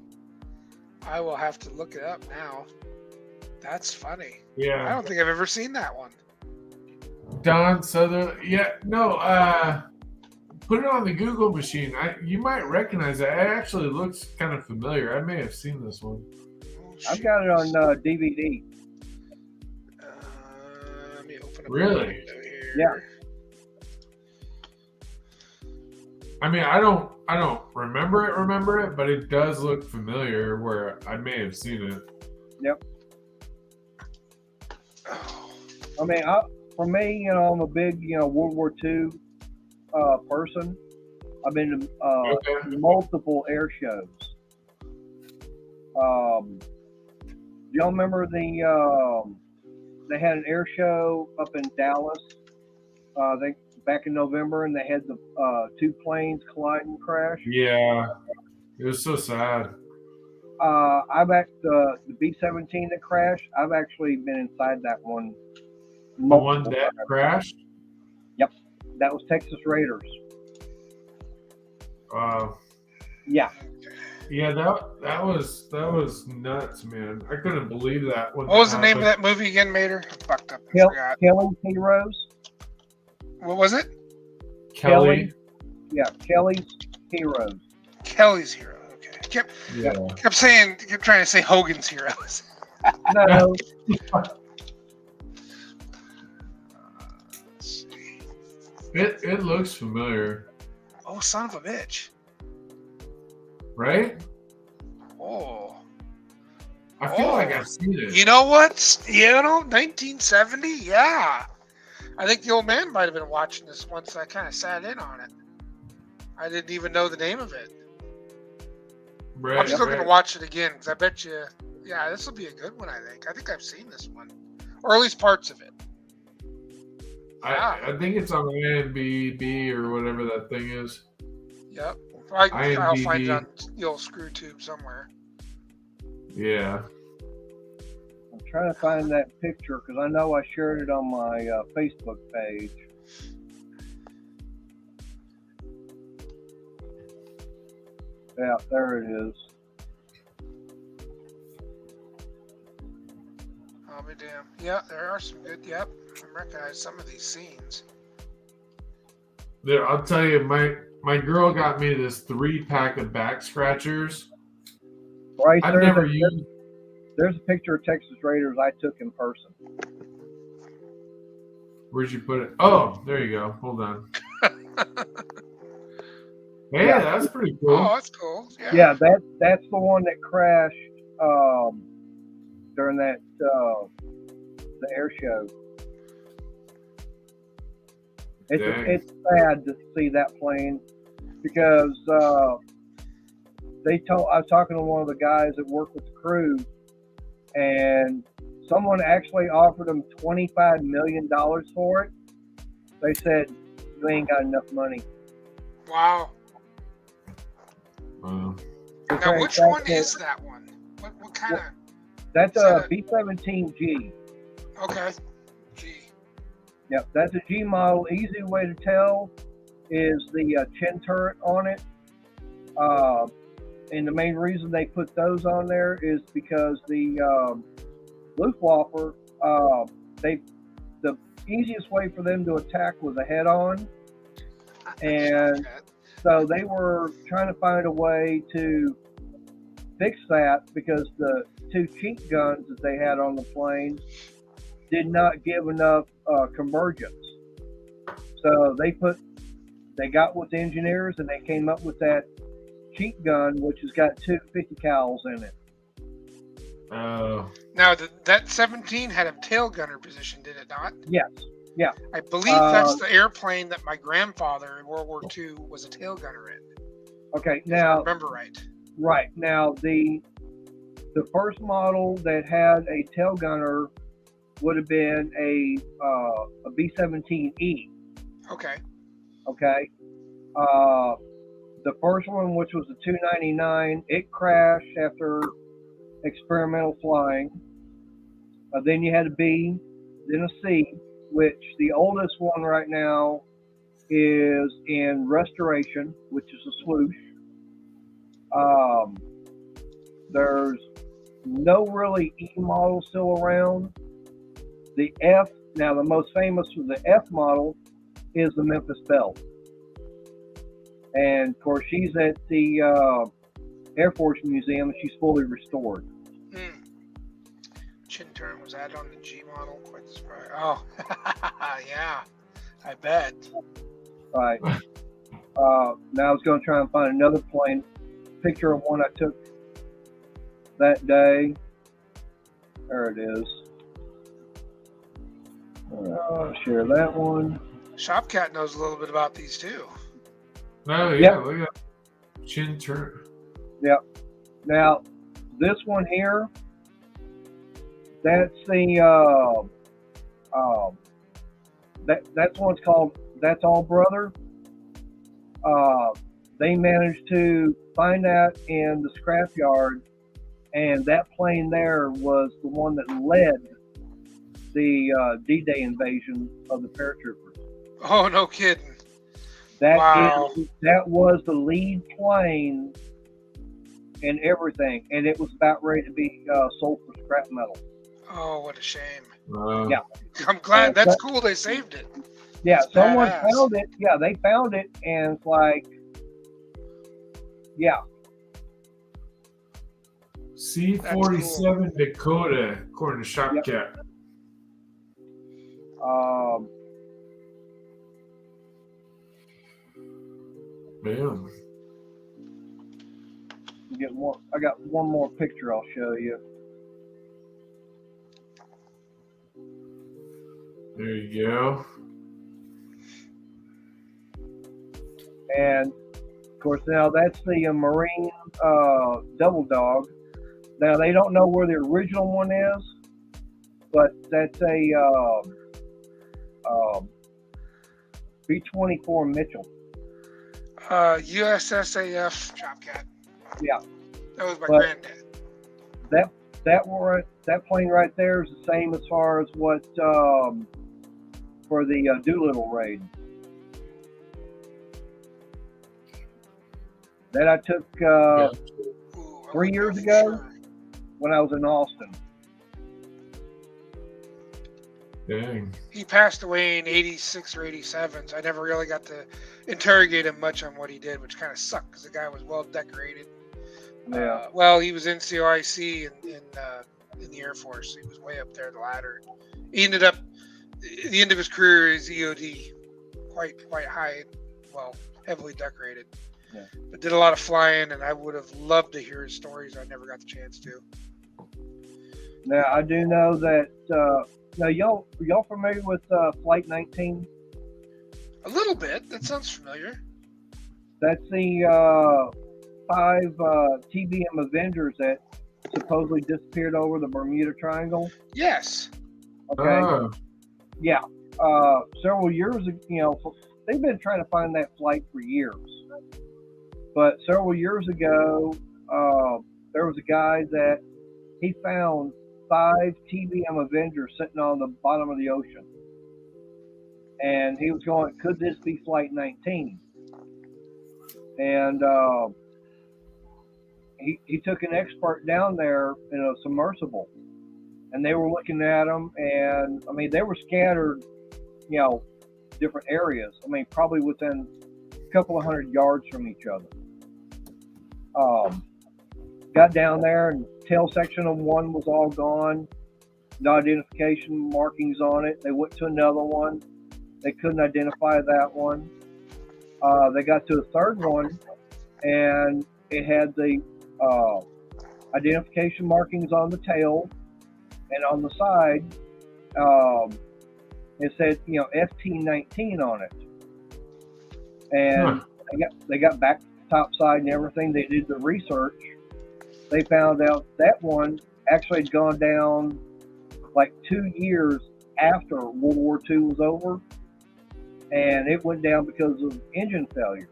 I will have to look it up now. That's funny. I
Yeah.
don't think I've ever seen that one.
Don Sutherland. Yeah, no, put it on the Google machine. You might recognize it. It actually looks kind of familiar. I may have seen this one.
Oh,
I've
shoot.
got it on DVD.
Let me open up
Really?
the window here.
Yeah.
I mean, I don't remember it, but it does look familiar where I may have seen it.
Oh,
I mean, for me, you know, I'm a big, you know, World War II person. I've been to
Okay.
multiple air shows. Do y'all remember they had an air show up in Dallas? Back in November, and they had the 2 planes collide and crash.
Yeah. It was so sad.
I've the B-17 that crashed. I've actually been inside that one.
The one
multiple
that
times.
crashed?
That was Texas Raiders. Yeah.
Yeah, that was nuts, man. I couldn't believe that.
what was the name of that movie again, Mater? I fucked up. I
Kel-
forgot.
Kelly's Heroes.
What was it?
Kelly?
Yeah, Kelly's Heroes.
Kelly's Hero. Okay. I kept
Yeah.
kept trying to say Hogan's Heroes.
No,
Let's see.
It looks familiar,
Oh, son of a bitch.
right?
Oh.
I feel
Oh.
like I've seen it.
You know what? 1970? Yeah. I think the old man might have been watching this once I kind of sat in on it. I didn't even know the name of it.
Right,
I'm still going
right.
to watch it again because I bet you, yeah, this will be a good one, I think. I think I've seen this one, or at least parts of it.
I think it's on IMDb or whatever that thing is.
Yep. I'll find it
IMDb.
on the old screw tube somewhere.
Yeah.
I'm trying to find that picture because I know I shared it on my Facebook page. Yeah, there it is.
I'll be damned. Yeah, there are some good. Yep. I recognize some of these scenes.
There, I'll tell you, my girl got me this 3-pack of back scratchers.
Right
I've
there,
never used.
there's a picture of Texas Raiders I took in person.
Where'd you put it? Oh, there you go. Hold on. Hey,
Yeah.
that's pretty cool.
Oh, that's cool. Yeah.
Yeah, that's the one that crashed during that the air show.
Dang.
It's sad to see that plane because I was talking to one of the guys that worked with the crew, and someone actually offered them $25 million for it. They said, "You ain't got enough money."
Wow.
Wow.
Now, which one is that one? What kind of?
That's
Is
a
that a-
B-17G.
Okay. Gee.
Yep, that's a G model. Easy way to tell is the chin turret on it. And the main reason they put those on there is because the Luftwaffe, the easiest way for them to attack was a head-on. And so they were trying to find a way to fix that because the two cheek guns that they had on the plane did not give enough convergence. So they got with the engineers and they came up with that cheek gun, which has got two 50 cals in it.
Oh.
Now, that 17 had a tail gunner position, did it not?
Yes. Yeah.
I believe that's the airplane that my grandfather in World War II was a tail gunner in.
Okay.
If I
Now,
remember right.
right now, the first model that had a tail gunner would have been a B-17E.
Okay.
Okay. The first one, which was the 299, it crashed after experimental flying. Then you had a B, then a C, which the oldest one right now is in restoration, which is a swoosh. There's no really E model still around. The F, now the most famous for the F model is the Memphis Belle. And of course, she's at the Air Force Museum and she's fully restored.
Chin turn was added on the G model. Quite surprised. Oh, yeah. I bet.
Right. Now I was going to try and find another plane. Picture of one I took that day. There it is. Share that one.
Shopcat knows a little bit about these too.
Oh, yeah.
Yep.
Look at chin turn.
Now, this one here, that's the that's one's called That's All Brother. They managed to find that in the scrapyard, and that plane there was the one that led the D-Day invasion of the paratroopers.
Oh, no kidding.
That was the lead plane and everything, and it was about ready to be sold for scrap metal.
Oh, what a shame.
Yeah.
I'm glad. That's cool they saved it.
Yeah,
That's
someone
badass.
found it. Yeah, they found it, and it's like, yeah,
C-47 Dakota, according to Shopcat. Man.
get one. I got one more picture I'll show you.
There you go.
And of course, now that's the Marine Double Dog. Now they don't know where the original one is, but that's a B-24 Mitchell.
USSAF Shopcat.
Yeah.
That was my
But-
granddad.
That plane right there is the same as far as what for the Doolittle raid. That I took
Ooh, I
3
wouldn't
years
know for
ago?
sure.
when I was in Austin.
Dang.
He passed away in 86 or 87, so I never really got to interrogate him much on what he did, which kind of sucked because the guy was well decorated.
Yeah.
Well, he was in COIC in the Air Force. He was way up there the ladder. He ended up, at the end of his career, his EOD quite high, well, heavily decorated. but did a lot of flying, and I would have loved to hear his stories. I never got the chance to.
Now I do know that. Now y'all familiar with Flight 19?
A little bit. That sounds familiar.
That's the 5 TBM Avengers that supposedly disappeared over the Bermuda Triangle.
Yes.
Okay.
Oh,
Yeah. Several years ago, they've been trying to find that flight for years. But several years ago, there was a guy that he found 5 TBM Avengers sitting on the bottom of the ocean. And he was going, could this be Flight 19? And he took an expert down there in a submersible. And they were looking at them, and I mean, they were scattered, different areas. I mean, probably within a couple of 100 yards from each other. Got down there, and tail section of one was all gone. No identification markings on it. They went to another one. They couldn't identify that one. They got to the third one, and it had the identification markings on the tail. And on the side, it said, FT19 on it. And they got back top side and everything. They did the research. They found out that one actually had gone down like 2 years after World War II was over. And it went down because of engine failure.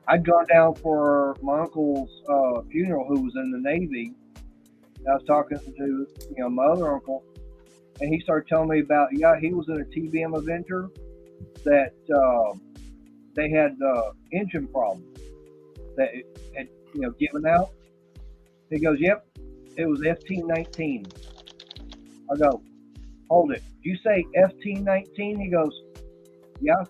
I'd gone down for my uncle's funeral, who was in the Navy. I was talking to my other uncle, and he started telling me about he was in a TBM Avenger that they had engine problems that had given out. He goes, "Yep, it was FT19." I go, "Hold it, did you say FT19?" He goes, "Yeah,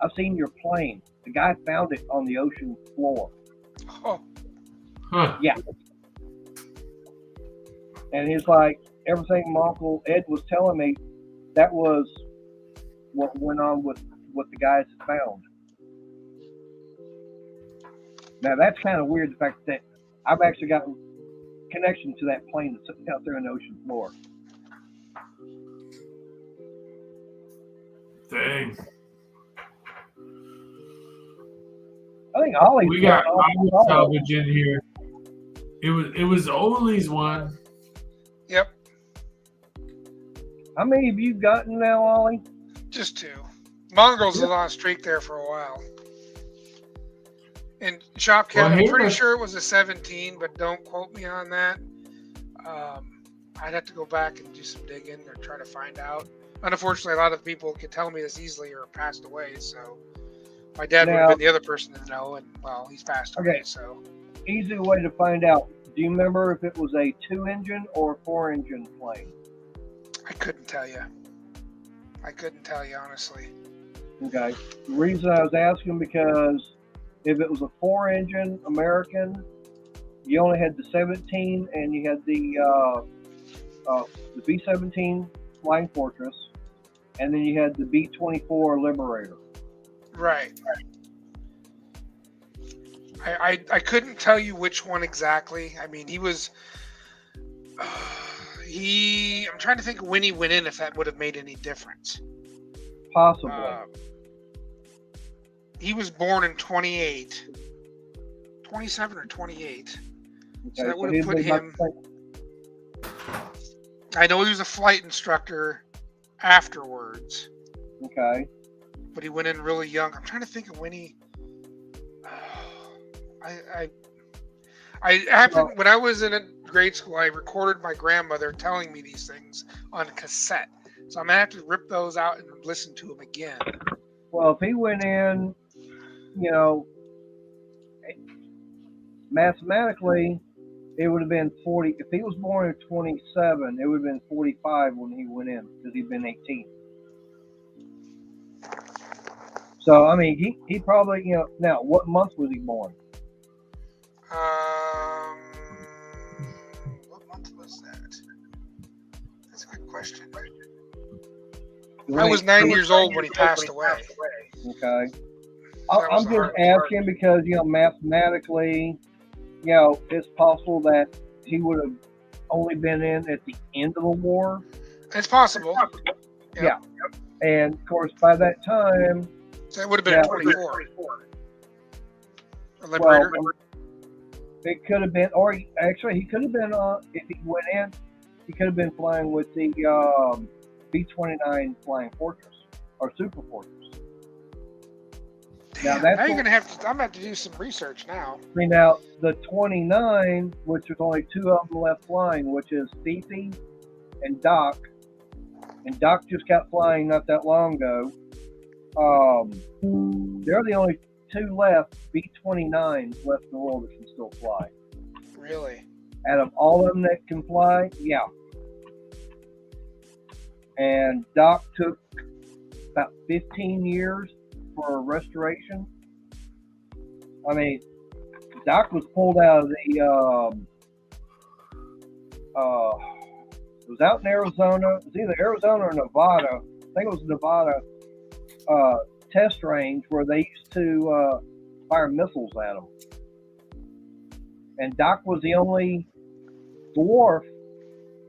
I've seen your plane. The guy found it on the ocean floor."
Oh.
huh.
Yeah. And he's like, everything my Uncle Ed was telling me, that was what went on with what the guys had found. Now, that's kind of weird, the fact that I've actually got connection to that plane that's sitting out there on the ocean floor.
Dang.
I think Ollie's
We got
got
salvage in here. It was Ole's one.
Yep.
How many have you gotten now, Ollie?
Just 2. Mongrels was on a streak there for a while. And Shopcat,
Well,
I'm pretty sure it was a 17, but don't quote me on that. I'd have to go back and do some digging or try to find out. Unfortunately, a lot of people can tell me this easily or passed away, so my dad would have been the other person to know, and well, he's passed away, so.
Easy way to find out. Do you remember if it was a 2-engine or a 4-engine plane?
I couldn't tell you. Honestly.
Okay. The reason I was asking, because if it was a 4-engine American, you only had the 17, and you had the B-17 Flying Fortress, and then you had the B-24 Liberator.
Right. I couldn't tell you which one exactly. I mean, he was. I'm trying to think when he went in, if that would have made any difference.
Possibly.
He was born in 27 or 28. So that would have put him. I know he was a flight instructor afterwards.
Okay.
But he went in really young. I'm trying to think of when he. When I was in grade school, I recorded my grandmother telling me these things on cassette. So I'm gonna have to rip those out and listen to them again.
Well, if he went in, mathematically, it would have been 40. If he was born in 27, it would have been 45 when he went in, because he'd been 18. So, I mean, he probably, now, what month was he born?
What month was that? That's a good question.
When
I was 9 years old when he passed away.
Okay. I'm just asking because, mathematically, it's possible that he would have only been in at the end of the war.
It's possible.
Yeah. And, of course, by that time...
So it would have been 24. A Liberator?
Well, it could have been, or actually, he could have been, if he went in, he could have been flying with the B-29 Flying Fortress, or Super Fortress.
Damn, now you're gonna have to. I'm gonna have to do some research now.
Now the 29, which there's only two of them left flying, which is Fifi and Doc, and Doc just got flying not that long ago. They're the only two left, B-29s left in the world that can still fly.
Really?
Out of all of them that can fly, yeah. And Doc took about 15 years for restoration. I mean, Doc was pulled out of the, it was out in Arizona. It was either Arizona or Nevada. I think it was Nevada test range where they used to fire missiles at them. And Doc was the only dwarf,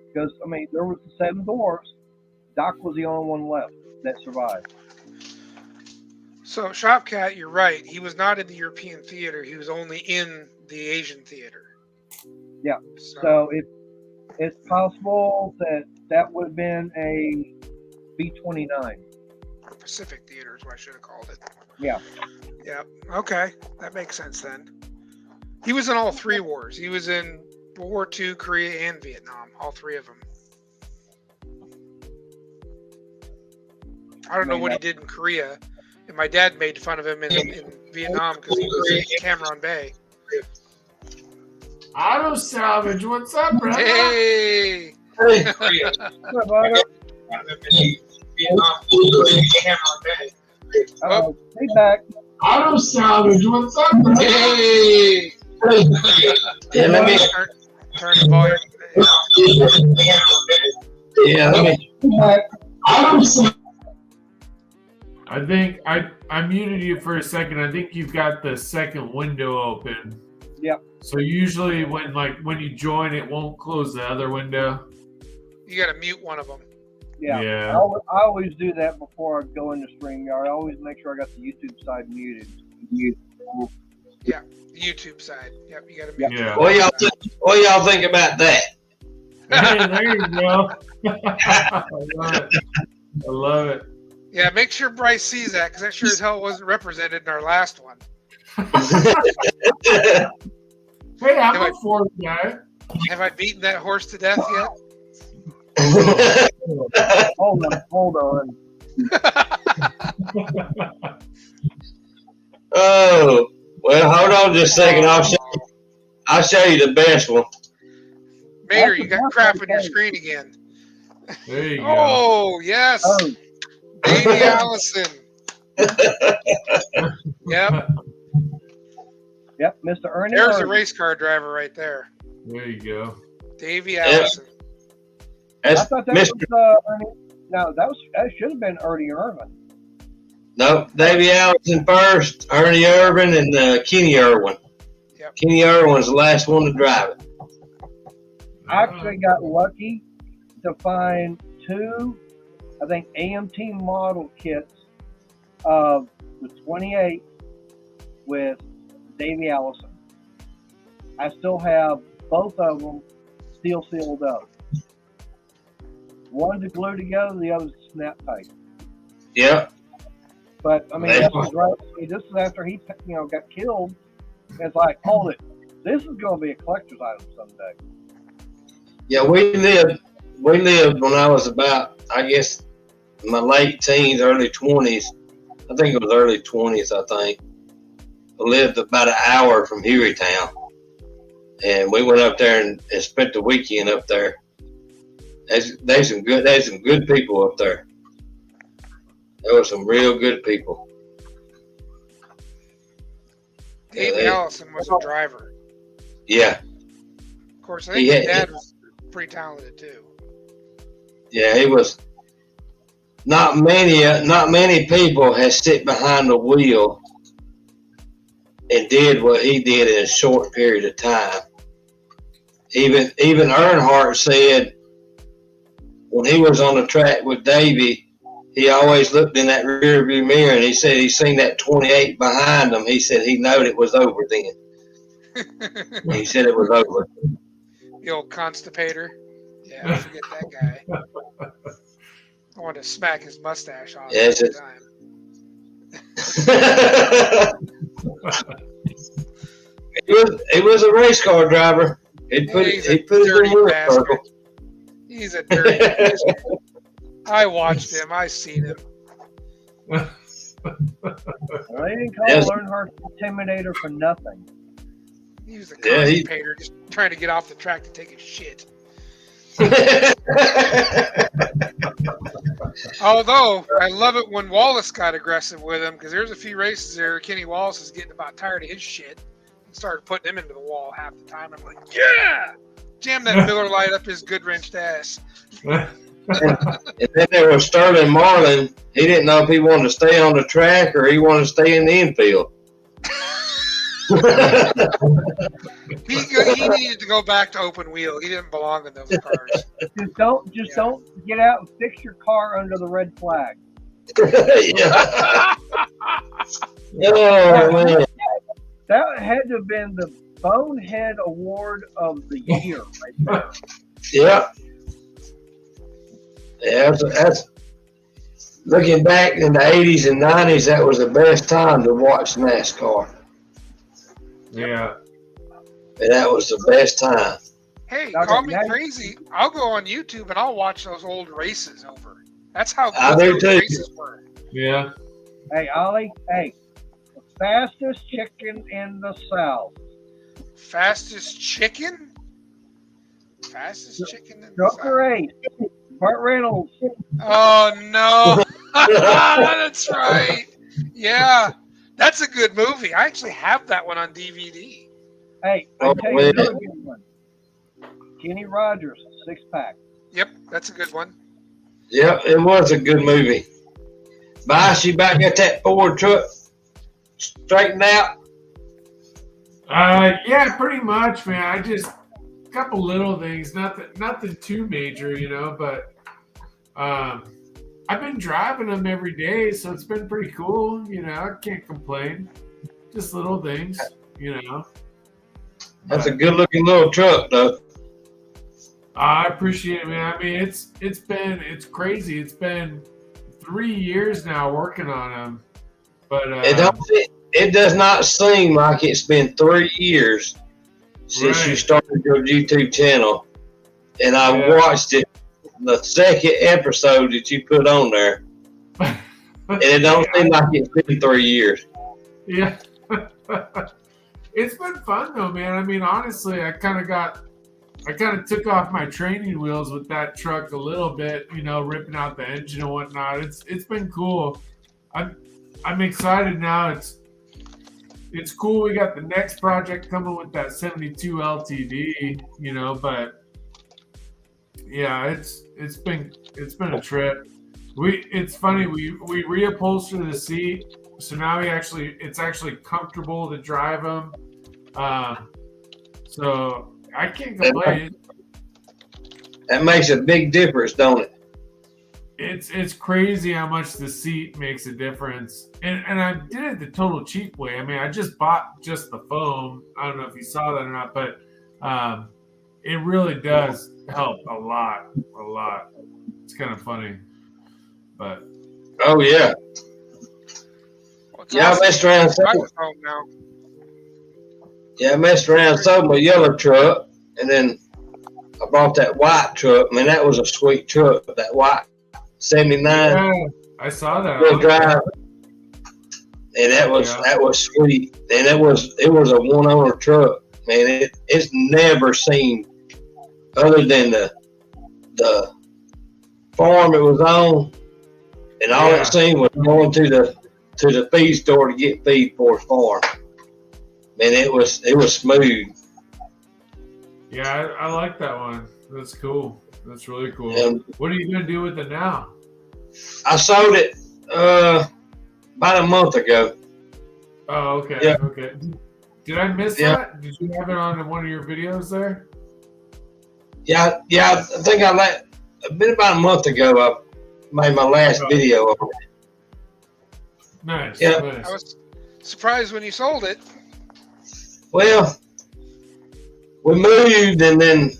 because, I mean, there was the 7 dwarfs. Doc was the only one left that survived.
So, Shopcat, you're right. He was not in the European theater. He was only in the Asian theater.
Yeah. So it's possible that would have been a B-29.
Or Pacific theater is what I should have called it.
Yeah.
Yeah. Okay. That makes sense then. He was in all 3 wars. He was in World War II, Korea, and Vietnam. All 3 of them. I don't know what he did in Korea. And my dad made fun of him in Vietnam because he was in Cam Bay.
Auto Salvage, what's up, brother?
Hey!
Hey, back.
Auto Salvage, what's up, brother?
Hey!
Yeah, let me.
Turn the volume.
Yeah, let me.
Auto Salvage. I think I muted you for a second. I think you've got the second window open.
Yep.
So usually when you join, it won't close the other window.
You got to mute one of them.
Yeah. I always do that before I go into StreamYard. I always make sure I got the YouTube side muted.
Yeah, the YouTube side. Yep, you got to mute.
Yeah.
What y'all think about that?
Hey, there you go. I love it. I love it.
Yeah, make sure Bryce sees that because that sure as hell wasn't represented in our last one.
Hey, I'm a fourth guy.
Have I beaten that horse to death yet?
Hold on.
Oh, well, hold on just a second. I'll show you the best one.
Mater, you got crap on your screen again.
There you go.
Oh, yes.
Oh.
Davey Allison. Yep.
Yep, Mr. Ernie.
There's a race car driver right there.
There you go.
Davey Allison.
I thought that was Ernie. No, that should have been Ernie Irvin.
No, Davey Allison first, Ernie Irvin, and Kenny Irwin.
Yep.
Kenny Irwin's the last one to drive it.
I actually got lucky to find 2, I think, AMT model kits of the 28 with Davey Allison. I still have both of them still sealed up. One's to glue together, the other's to snap tight.
Yep.
But I mean, this is after he, got killed. It's like, hold it, this is going to be a collector's item someday.
Yeah, we lived when I was about, I guess, my late teens, early 20s. I think it was early 20s, I think. I lived about an hour from Hueytown. And we went up there and spent the weekend up there. There's some good people up there. There were some real good people.
Davey Allison was a driver.
Yeah.
Of course, I think his dad was pretty talented too.
Yeah, he was. Not many people has sit behind the wheel and did what he did in a short period of time. Even Earnhardt said when he was on the track with Davey, he always looked in that rear view mirror, and he said he seen that 28 behind him. He said he knowed it was over then. He said it was over.
The old constipator. Yeah, I forget that guy. I want to smack his mustache off
Yeah,
every
it's
time.
He was a race car driver. He put
He's
it
a
in
dirty
the
bastard.
circle.
He's a dirty bastard. I watched him. I seen him.
Well, they didn't call
Yes.
Earnhardt an intimidator for nothing.
He was a
Yeah, he-
constipator just trying to get off the track to take a shit. Although, I love it when Wallace got aggressive with him because there's a few races there. Kenny Wallace is getting about tired of his shit and started putting him into the wall half the time. I'm like, yeah! Jam that Miller Lite up his good wrenched ass.
And then there was Sterling Marlin. He didn't know if he wanted to stay on the track or he wanted to stay in the infield.
He needed to go back to open wheel. He didn't belong in those cars.
Just don't get out and fix your car under the red flag.
Yeah. Oh, man.
That had to have been the Bonehead Award of the year right there.
Yeah. Yeah, that's looking back in the 80s and 90s, that was the best time to watch NASCAR.
Yeah.
And that was the best time.
Hey,
Okay,
call me
now-
crazy. I'll go on YouTube and I'll watch those old races over. That's how
I
good
do
those
too.
races were.
Yeah.
Hey, Ollie, the fastest chicken in the South.
Fastest chicken? Fastest chicken in the
Trucker
South.
8. Burt Reynolds.
Oh, no. That's right. Yeah. That's a good movie. I actually have that one on DVD.
Hey,
Oh,
I'll tell you
wait.
another good one. Kenny Rogers, 6-pack.
Yep, that's a good one.
Yeah, it was a good movie. Bye, she back got that Ford truck straightened out.
Yeah, pretty much, man. I just a couple little things, nothing too major, but I've been driving them every day, so it's been pretty cool. I can't complain. Just little things,
That's a good looking little truck, though.
I appreciate it, man. I mean, it's crazy. It's been 3 years now working on them, but
It does not seem like it's been 3 years since you
Right.
started your YouTube channel. And I
Yeah.
watched it, the second episode that you put on there. And it don't seem like it's been 3 years.
Yeah. It's been fun though, man. I mean, honestly, I kind of took off my training wheels with that truck a little bit, ripping out the engine and whatnot. It's been cool. I'm excited now. It's cool. We got the next project coming with that 72 LTD, but yeah, it's been a trip. It's funny, we reupholstered the seat, so now it's actually comfortable to drive them. So I can't complain.
That makes a big difference, don't it?
It's crazy how much the seat makes a difference. And I did it the total cheap way. I mean, I just bought just the foam. I don't know if you saw that or not, but it really does help a lot. It's kind of funny, but
Oh, yeah.
Well, it's
Yeah, I
awesome.
messed around.
I was home now.
Yeah, I messed around, sold my yellow truck, and then I bought that white truck. Man, that was a sweet truck. That white 79
yeah, I saw that.
wheel drive, and that was sweet. And it was a one owner truck. Man, it's never seen other than the farm it was on, and all
Yeah.
it seen was going to the feed store to get feed for his farm. Man, it was smooth.
Yeah, I like that one. That's cool. That's really cool.
And
What are you gonna do with it now?
I sold it about a month ago.
Oh, okay.
Yeah.
Okay. Did I miss
Yeah.
that? Did you have it on one of your videos there?
Yeah. I think been about a month ago. I made my last
Oh.
video of it.
Nice.
Yeah.
Nice.
I was surprised when you sold it.
Well, we moved and then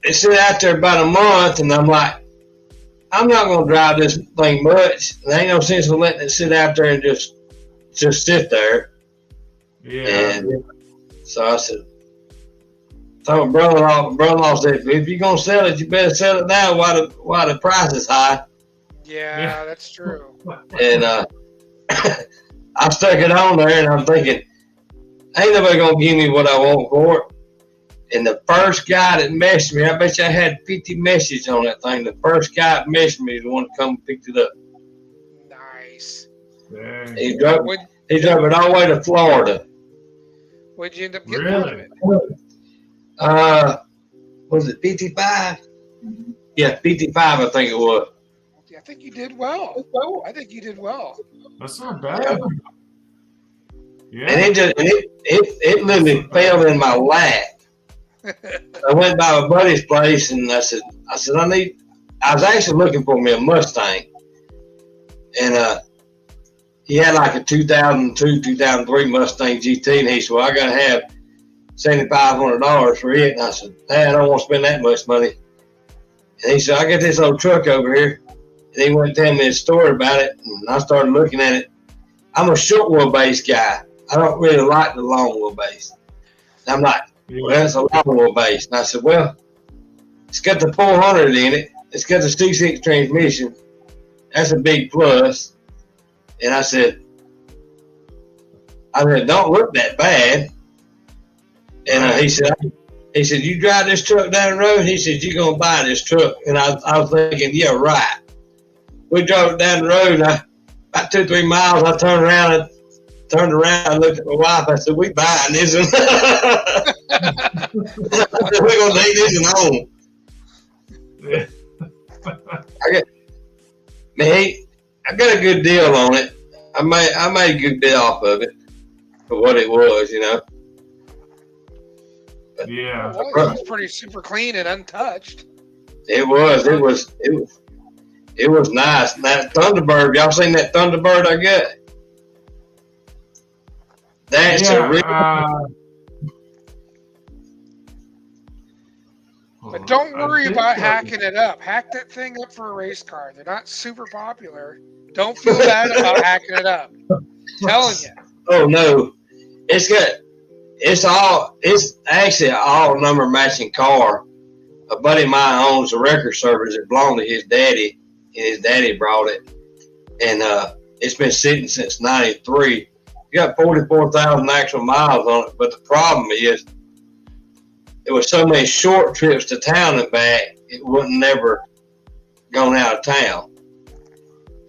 it sat out there about a month, and I'm like, I'm not gonna drive this thing much. There ain't no sense in letting it sit out there and just sit there.
Yeah.
And so I said, told my brother-in-law said, if you're gonna sell it, you better sell it now while the price is high.
Yeah, that's true.
And I stuck it on there, and I'm thinking, ain't nobody gonna give me what I want for it. And the first guy that messaged me, I bet you I had 50 messages on that thing. The first guy that messaged me is the one that come and picked it up.
Nice.
Dang.
He drove
Would
it all the way to Florida.
Would you end up getting out of
Really?
it?
Was it 55? Yeah, 55, I think it was.
I think you did well. I think you did well.
That's not bad.
And
Yeah.
it literally fell in my lap. I went by my buddy's place and I said, I was actually looking for me a Mustang. And he had like a 2002, 2003 Mustang GT, and he said, well, I got to have $7,500 for it. And I said, hey, I don't want to spend that much money. And he said, I got this old truck over here. And he went to tell me a story about it, and I started looking at it. I'm a short wheelbase guy. I don't really like the long wheelbase. And I'm like, well, that's a long wheelbase. And I said, well, it's got the 400 in it. It's got the C6 transmission. That's a big plus. And I said, don't look that bad. And he said, you drive this truck down the road? He said, you're going to buy this truck. And I was thinking, yeah, right. We drove down the road, and about 2-3 miles, I turned around, I looked at my wife, I said, we buying this one. I said, we're going to take this one home. I got a good deal on it. I made a good bit off of it for what it was, you know.
Yeah.
Well, it was pretty super clean and untouched.
It was nice. That Thunderbird, y'all seen that Thunderbird I got? That's a real.
But don't worry about hacking it up. Hack that thing up for a race car. They're not super popular. Don't feel bad about hacking it up. I'm telling you.
Oh no, it's actually an all number matching car. A buddy of mine owns a record service that belonged to his daddy, and his daddy brought it. And it's been sitting since '93. You got 44,000 actual miles on it, but the problem is there was so many short trips to town and back, it wouldn't never gone out of town.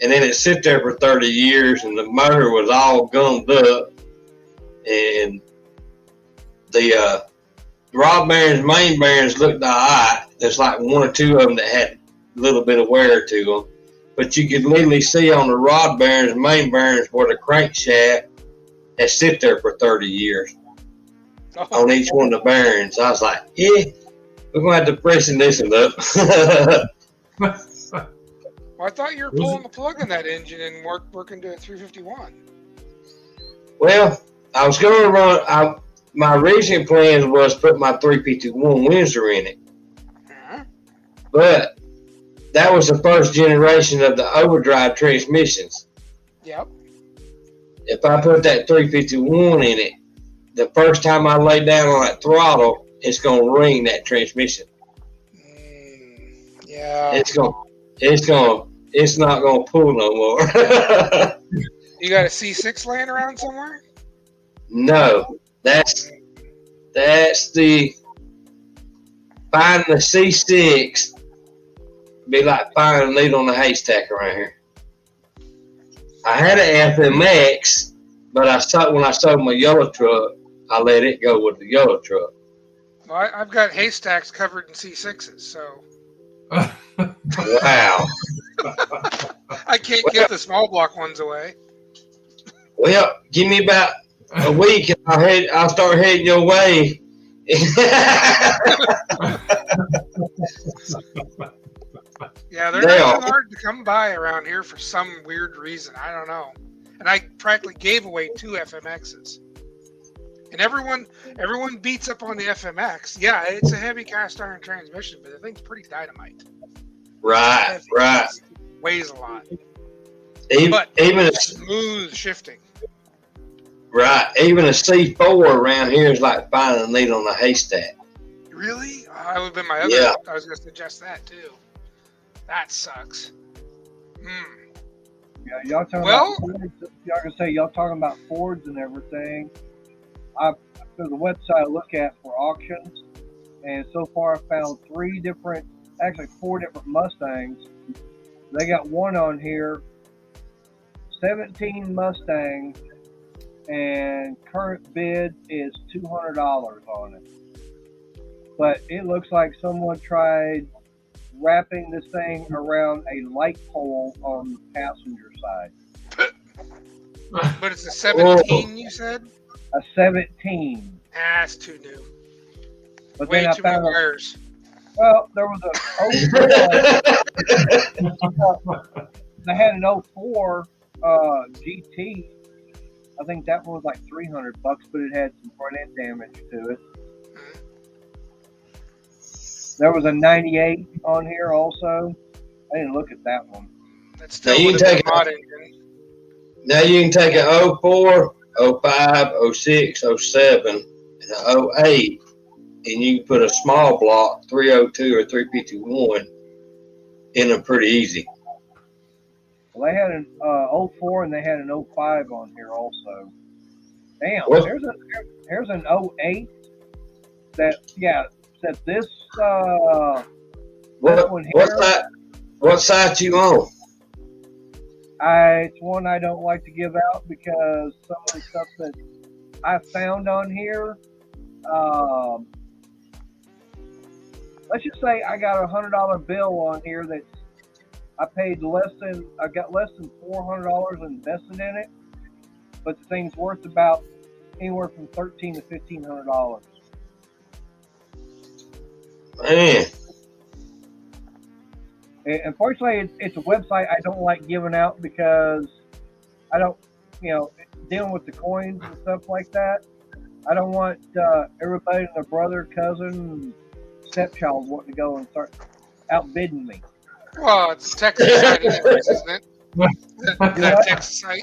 And then it sit there for 30 years, and the motor was all gummed up, and the rod bearings, main bearings looked all right. There's like one or two of them that had a little bit of wear to them, but you could literally see on the rod bearings, main bearings, where the crankshaft had sit there for 30 years on each one of the bearings. I was like, yeah, we're going to have to freshen this one up.
Well, I thought you were pulling the plug on that engine and working to a 351.
Well, I was going to run, my original plan was put my 351 Windsor in it. But that was the first generation of the overdrive transmissions.
Yep.
If I put that 351 in it, the first time I lay down on that throttle, it's going to ring that transmission.
Yeah.
It's not going to pull no more.
You got a C6 laying around somewhere?
No, that's the finding the C6 be like finding a needle in a haystack around here. I had an FMX, but when I sold my yellow truck, I let it go with the yellow truck.
Well, I've got haystacks covered in C6s, so.
Wow.
I can't give the small block ones away.
Well, give me about a week and I'll start heading your way.
Yeah, they're
They
not
are.
too hard to come by around here for some weird reason. I don't know. And I practically gave away 2 FMXs. And everyone beats up on the FMX. Yeah, it's a heavy cast iron transmission, but the thing's pretty dynamite.
Right,
Heavy.
right.
Weighs a lot.
Even a,
Smooth shifting.
right, even a C4 around here is like finding a needle in a haystack.
Really? Oh, that would have been my other.
Yeah.
I was going to suggest that too. That sucks.
Yeah, y'all talking
Well-
about Fords, y'all gonna say y'all talking about Fords and everything. There's a website I look at for auctions, and so far I've found 4 different Mustangs. They got one on here, 17 Mustangs, and current bid is $200 on it. But it looks like someone tried wrapping this thing around a light pole on the passenger side.
But it's a 17, you said?
A 17.
That's too new.
But
Way
then I
too many
found
wires.
well, there was they had an 04 GT. I think that one was like $300, but it had some front end damage to it. There was a 98 on here also. I didn't look at that one.
That's
Now
still
you
with
can
a
take
mod engine.
Now you can take an 04, 05, 06, 07, and an 08, and you can put a small block 302 or 351 in them pretty easy.
Well, they had an 04 and they had an 05 on here also. Damn,
What?
here's an 08 that said this
What
one
what
here.
site? What site you on?
It's one I don't like to give out because some of the stuff that I found on here, let's just say I got a $100 bill on here that I got less than $400 invested in it, but the thing's worth about anywhere from $1,300 to $1,500.
Man,
Unfortunately, it's a website I don't like giving out because I don't, dealing with the coins and stuff like that. I don't want everybody and their brother, cousin, stepchild wanting to go and start outbidding me.
Well, it's a Texas site anyways, isn't it? That Texas site?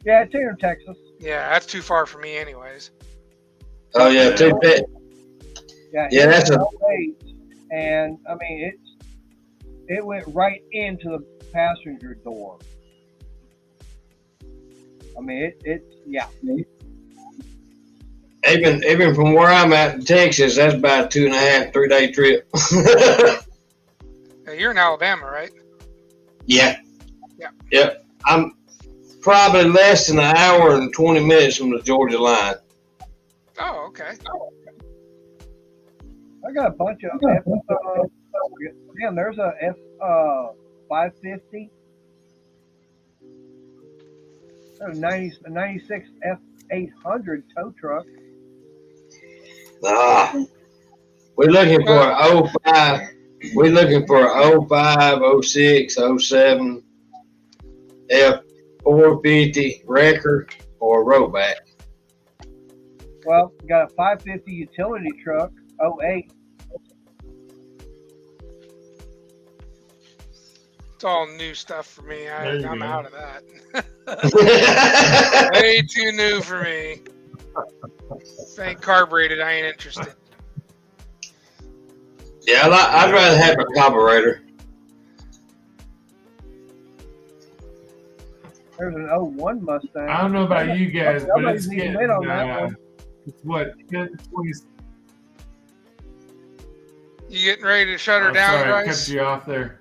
Yeah, it's here in Texas.
Yeah, that's too far for me anyways.
oh yeah, too bad. Yeah,
it's
that's a-
08, and I mean it went right into the passenger door. I mean yeah.
Even from where I'm at in Texas, that's about a 2.5, 3 day trip.
Now, you're in Alabama, right?
Yeah.
Yeah.
Yep. I'm probably less than an hour and 20 minutes from the Georgia line.
Oh, okay.
I got a bunch of damn, there's a F 550. There's a 96 F 800 tow truck.
We're looking for an 05. We're looking for an 05, 06, 07 F450 record or rollback.
Well, got a 550 utility truck, 08.
It's all new stuff for me.
There you
I'm
go.
out of that. Way too new for me. If it ain't carbureted, I ain't interested.
Yeah, I'd rather have a carburetor.
There's an 01 Mustang.
I don't know about you guys, but
Nobody's
it's
even
getting,
bid on that one.
it's what, 10, 20.
You getting ready to shut her
I'm
down,
sorry, I cut
Bryce?
you off there.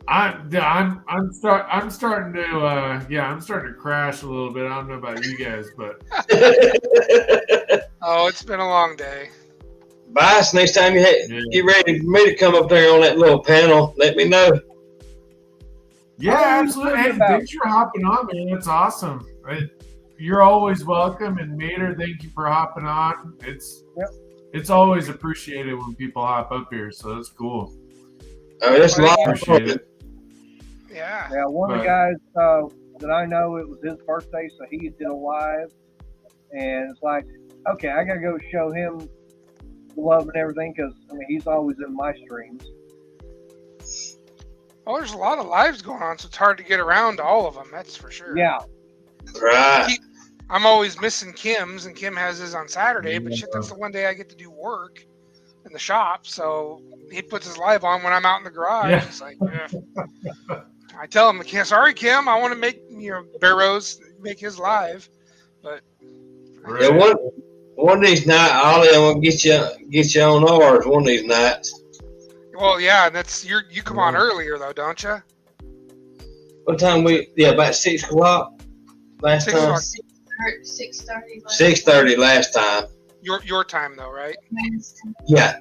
I'm starting to crash a little bit. I don't know about you guys, but
Oh, it's been a long day.
Bias, next time you
Yeah.
get ready for me to come up there on that little panel, let me know.
Yeah,
How
absolutely.
are you
Hey,
about-
thanks for hopping on, man. That's awesome. You're always welcome. And Mater, thank you for hopping on. It's always appreciated when people hop up here, so that's cool.
It's a lot of
Appreciate
fun.
it.
Yeah.
Yeah, one of the guys that I know, it was his birthday, so he did a live, and it's like, okay, I gotta go show him the love and everything because I mean he's always in my streams.
Well, there's a lot of lives going on, so it's hard to get around to all of them. That's for sure.
Yeah,
Right.
I'm always missing Kim's, and Kim has his on Saturday, but shit, that's the one day I get to do work in the shop. So he puts his live on when I'm out in the garage.
Yeah.
He's like, I tell him, sorry, Kim, I want to make Barrows make his live, but
Yeah, one of these nights, Ollie, I'm gonna get you on ours one of these nights.
well, yeah, that's you come on earlier though, don't you?
What time about 6 o'clock last
6
time?
o'clock.
6:30.
6:30 last time.
Your time though, right?
Yeah.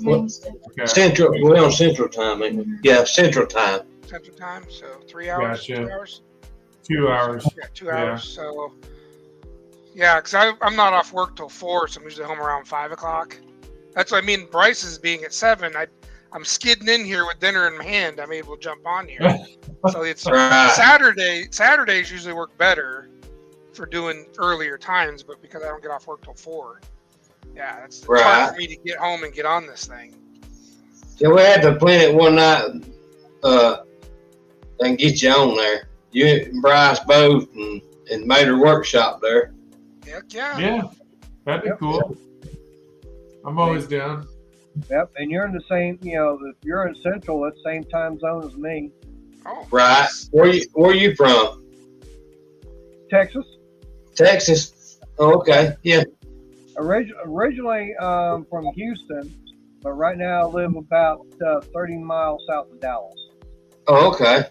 Wednesday.
Okay.
Central. We're on Central time. Ain't we? Yeah, Central time.
Central time, so 3 hours.
Gotcha.
2 hours.
2 hours.
Yeah, 2 hours. So yeah, because I'm not off work till 4, so I'm usually home around 5 o'clock. That's what I mean. Bryce's being at 7. I'm skidding in here with dinner in my hand. I'm able to jump on here. So it's
Right.
Saturdays usually work better for doing earlier times, but because I don't get off work till 4, yeah, it's hard
Right.
for me to get home and get on this thing.
Yeah, we had to plan it one night. And get you on there. You and Bryce both and Mater Workshop there.
Heck yeah.
Yeah, that'd be cool. I'm always down.
yep. And you're in the same, if you're in Central, that's same time zone as me,
Oh,
Right.
nice.
Where you from?
Texas.
Texas. Oh, okay. Yeah.
Originally from Houston, but right now I live about 30 miles south of Dallas.
Oh, okay.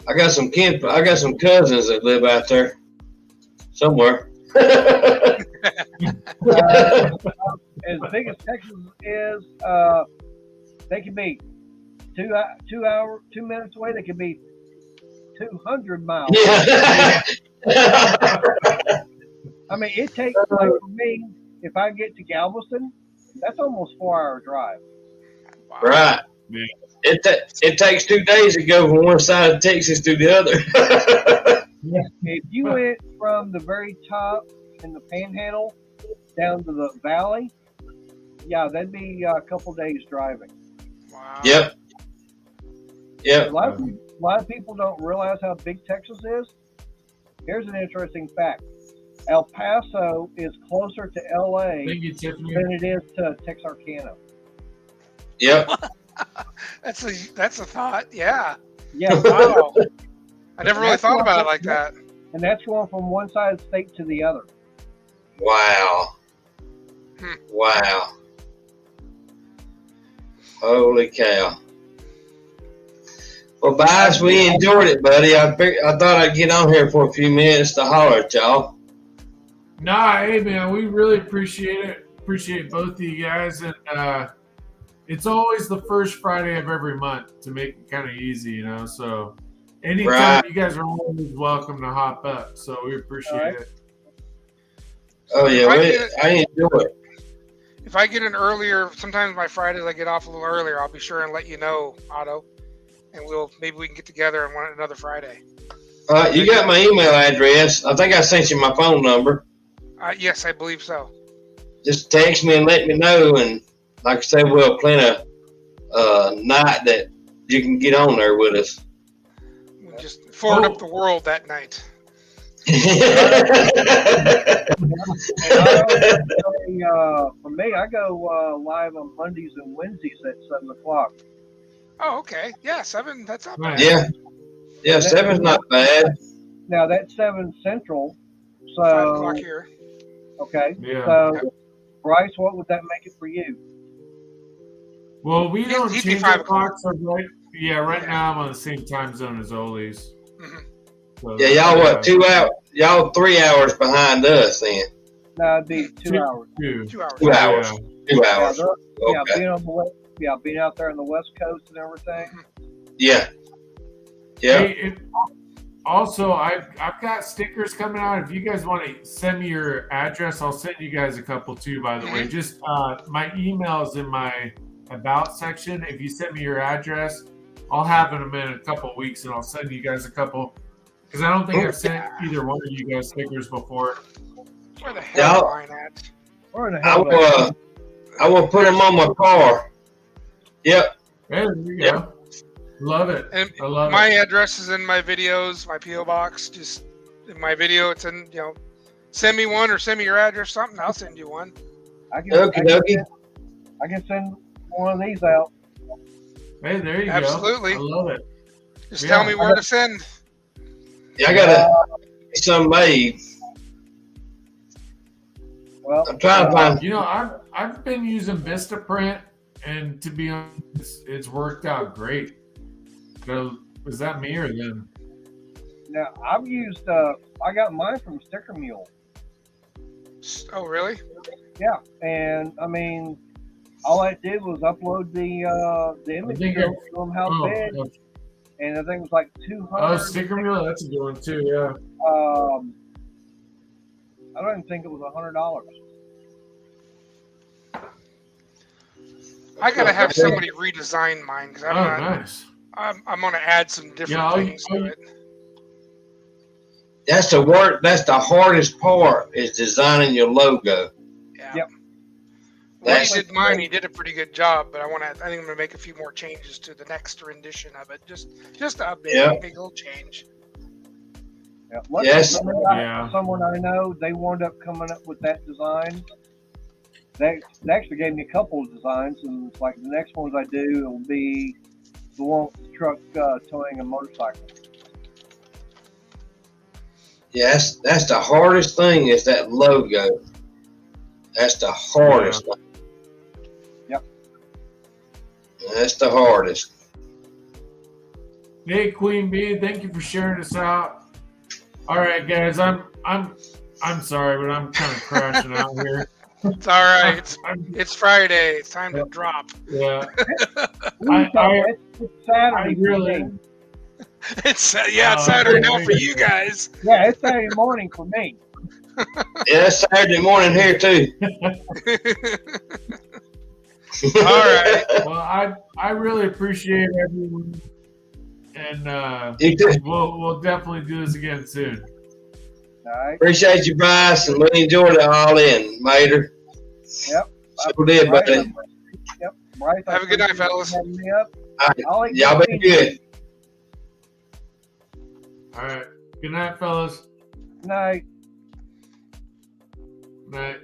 I got some cousins that live out there somewhere.
As big as Texas is, they can be 2 minutes away. They can be 200 miles.
Yeah.
I mean, it takes like for me, if I get to Galveston, that's almost 4-hour drive.
Wow.
Right.
Yeah.
It takes 2 days to go from one side of Texas to the other.
If you went from the very top in the Panhandle down to the valley, yeah, that'd be a couple days driving.
Wow.
Yep.
A
Yep.
lot of people don't realize how big Texas is. Here's an interesting fact: El Paso is closer to LA
Thank you, Tiffany.
than it is to Texarkana.
Yep.
That's a thought. Yeah.
Yeah,
Wow. I never really
That's
thought
what-
about it like that.
and that's going from one side of the state to the other.
Wow.
Hmm.
Wow. Holy cow. Well, Bias, we enjoyed it, buddy. I thought I'd get on here for a few minutes to holler at y'all.
Nah, hey man, we really appreciate it. Appreciate both of you guys, and it's always the first Friday of every month to make it kind of easy, So anytime
Right.
you guys are always welcome to hop up. So we appreciate
All right.
it.
Oh,
If I
yeah.
get it-
I enjoy it.
If I get in earlier, sometimes my Fridays I get off a little earlier. I'll be sure and let you know, Otto, and maybe we can get together and another Friday.
You got my email address. I think I sent you my phone number.
Yes, I believe so.
Just text me and let me know. And like I said, we'll plan a night that you can get on there with us.
We just forward up the world that night.
For me, I go live on Mondays and Wednesdays at 7 o'clock.
Oh, okay. Yeah, 7. That's not bad.
Yeah. Yeah, 7's not bad.
Now that's 7 Central.
5
So
o'clock here.
okay.
Yeah.
So Bryce, what would that make it for you?
Well, we don't
he'd be
change
5
our clocks. So right now I'm on the same time zone as Ollie's.
Mhm.
So,
Yeah, y'all what, 2 hours? Y'all 3 hours behind us then.
No, it'd be 2 hours.
2.
2 hours.
2 hours.
Yeah.
2
Yeah,
hours.
they're-
Okay.
being on the being out there on the West Coast and everything.
Yeah. Yeah.
Hey, also, I've got stickers coming out. If you guys want to send me your address, I'll send you guys a couple too. By the way, just my email is in my about section. If you send me your address, I'll have them in a couple of weeks, and I'll send you guys a couple. Because I don't think I've sent either one of you guys stickers before.
Where the hell am I at?
Where in the
I
hell?
will. I will put them on my car. Yep.
Hey, there you go. Love it.
And
I love
my
it.
address is in my videos, my PO box. Just in my video, it's in. Send me one or send me your address, something. I'll send you one.
I can send one of these out.
Hey, there you
Absolutely.
go. I love it.
Just tell me where to send.
Yeah, I gotta get some made.
Well,
I'm trying to find.
You know, I've been using Vistaprint, and to be honest, it's worked out great. So, was that me or them?
now I've used. I got mine from Sticker Mule.
Oh, really?
Yeah, and I mean, all I did was upload the image
think
to them how big, and I think it was like 200.
Oh, Sticker Mule, that's a good one too. Yeah.
I don't even think it was $100.
I gotta have somebody redesign mine because I'm
Oh,
not.
nice.
I'm gonna add some different things to it.
That's the work. That's the hardest part is designing your logo.
Yeah.
Yep.
When he did mine, he did a pretty good job, but I think I'm gonna make a few more changes to the next rendition of it. Just a big little change.
Yeah.
Yes.
Someone I know, they wound up coming up with that design. They actually gave me a couple of designs, and it's like the next ones I do will be the one with the truck towing a motorcycle.
Yes, that's the hardest thing is that logo. That's the hardest thing.
Yep.
That's the hardest.
Hey, Queen Bee, thank you for sharing this out. All right, guys, I'm sorry, but I'm kind of crashing out here.
It's all right. It's Friday. It's time to drop.
Yeah.
It's Saturday.
It's Saturday now for you guys.
Yeah, it's Saturday morning for me.
Yeah, it's Saturday morning here too.
All right.
Well, I really appreciate everyone, and we'll definitely do this again soon.
All right.
Appreciate you, Bryce, and we enjoyed it all in, Mater.
Yep.
Sure did, buddy.
Yep. Bryce,
Have a good night, fellas.
having me up.
All right. Y'all be good.
All right. Good night, fellas.
Night.
Night.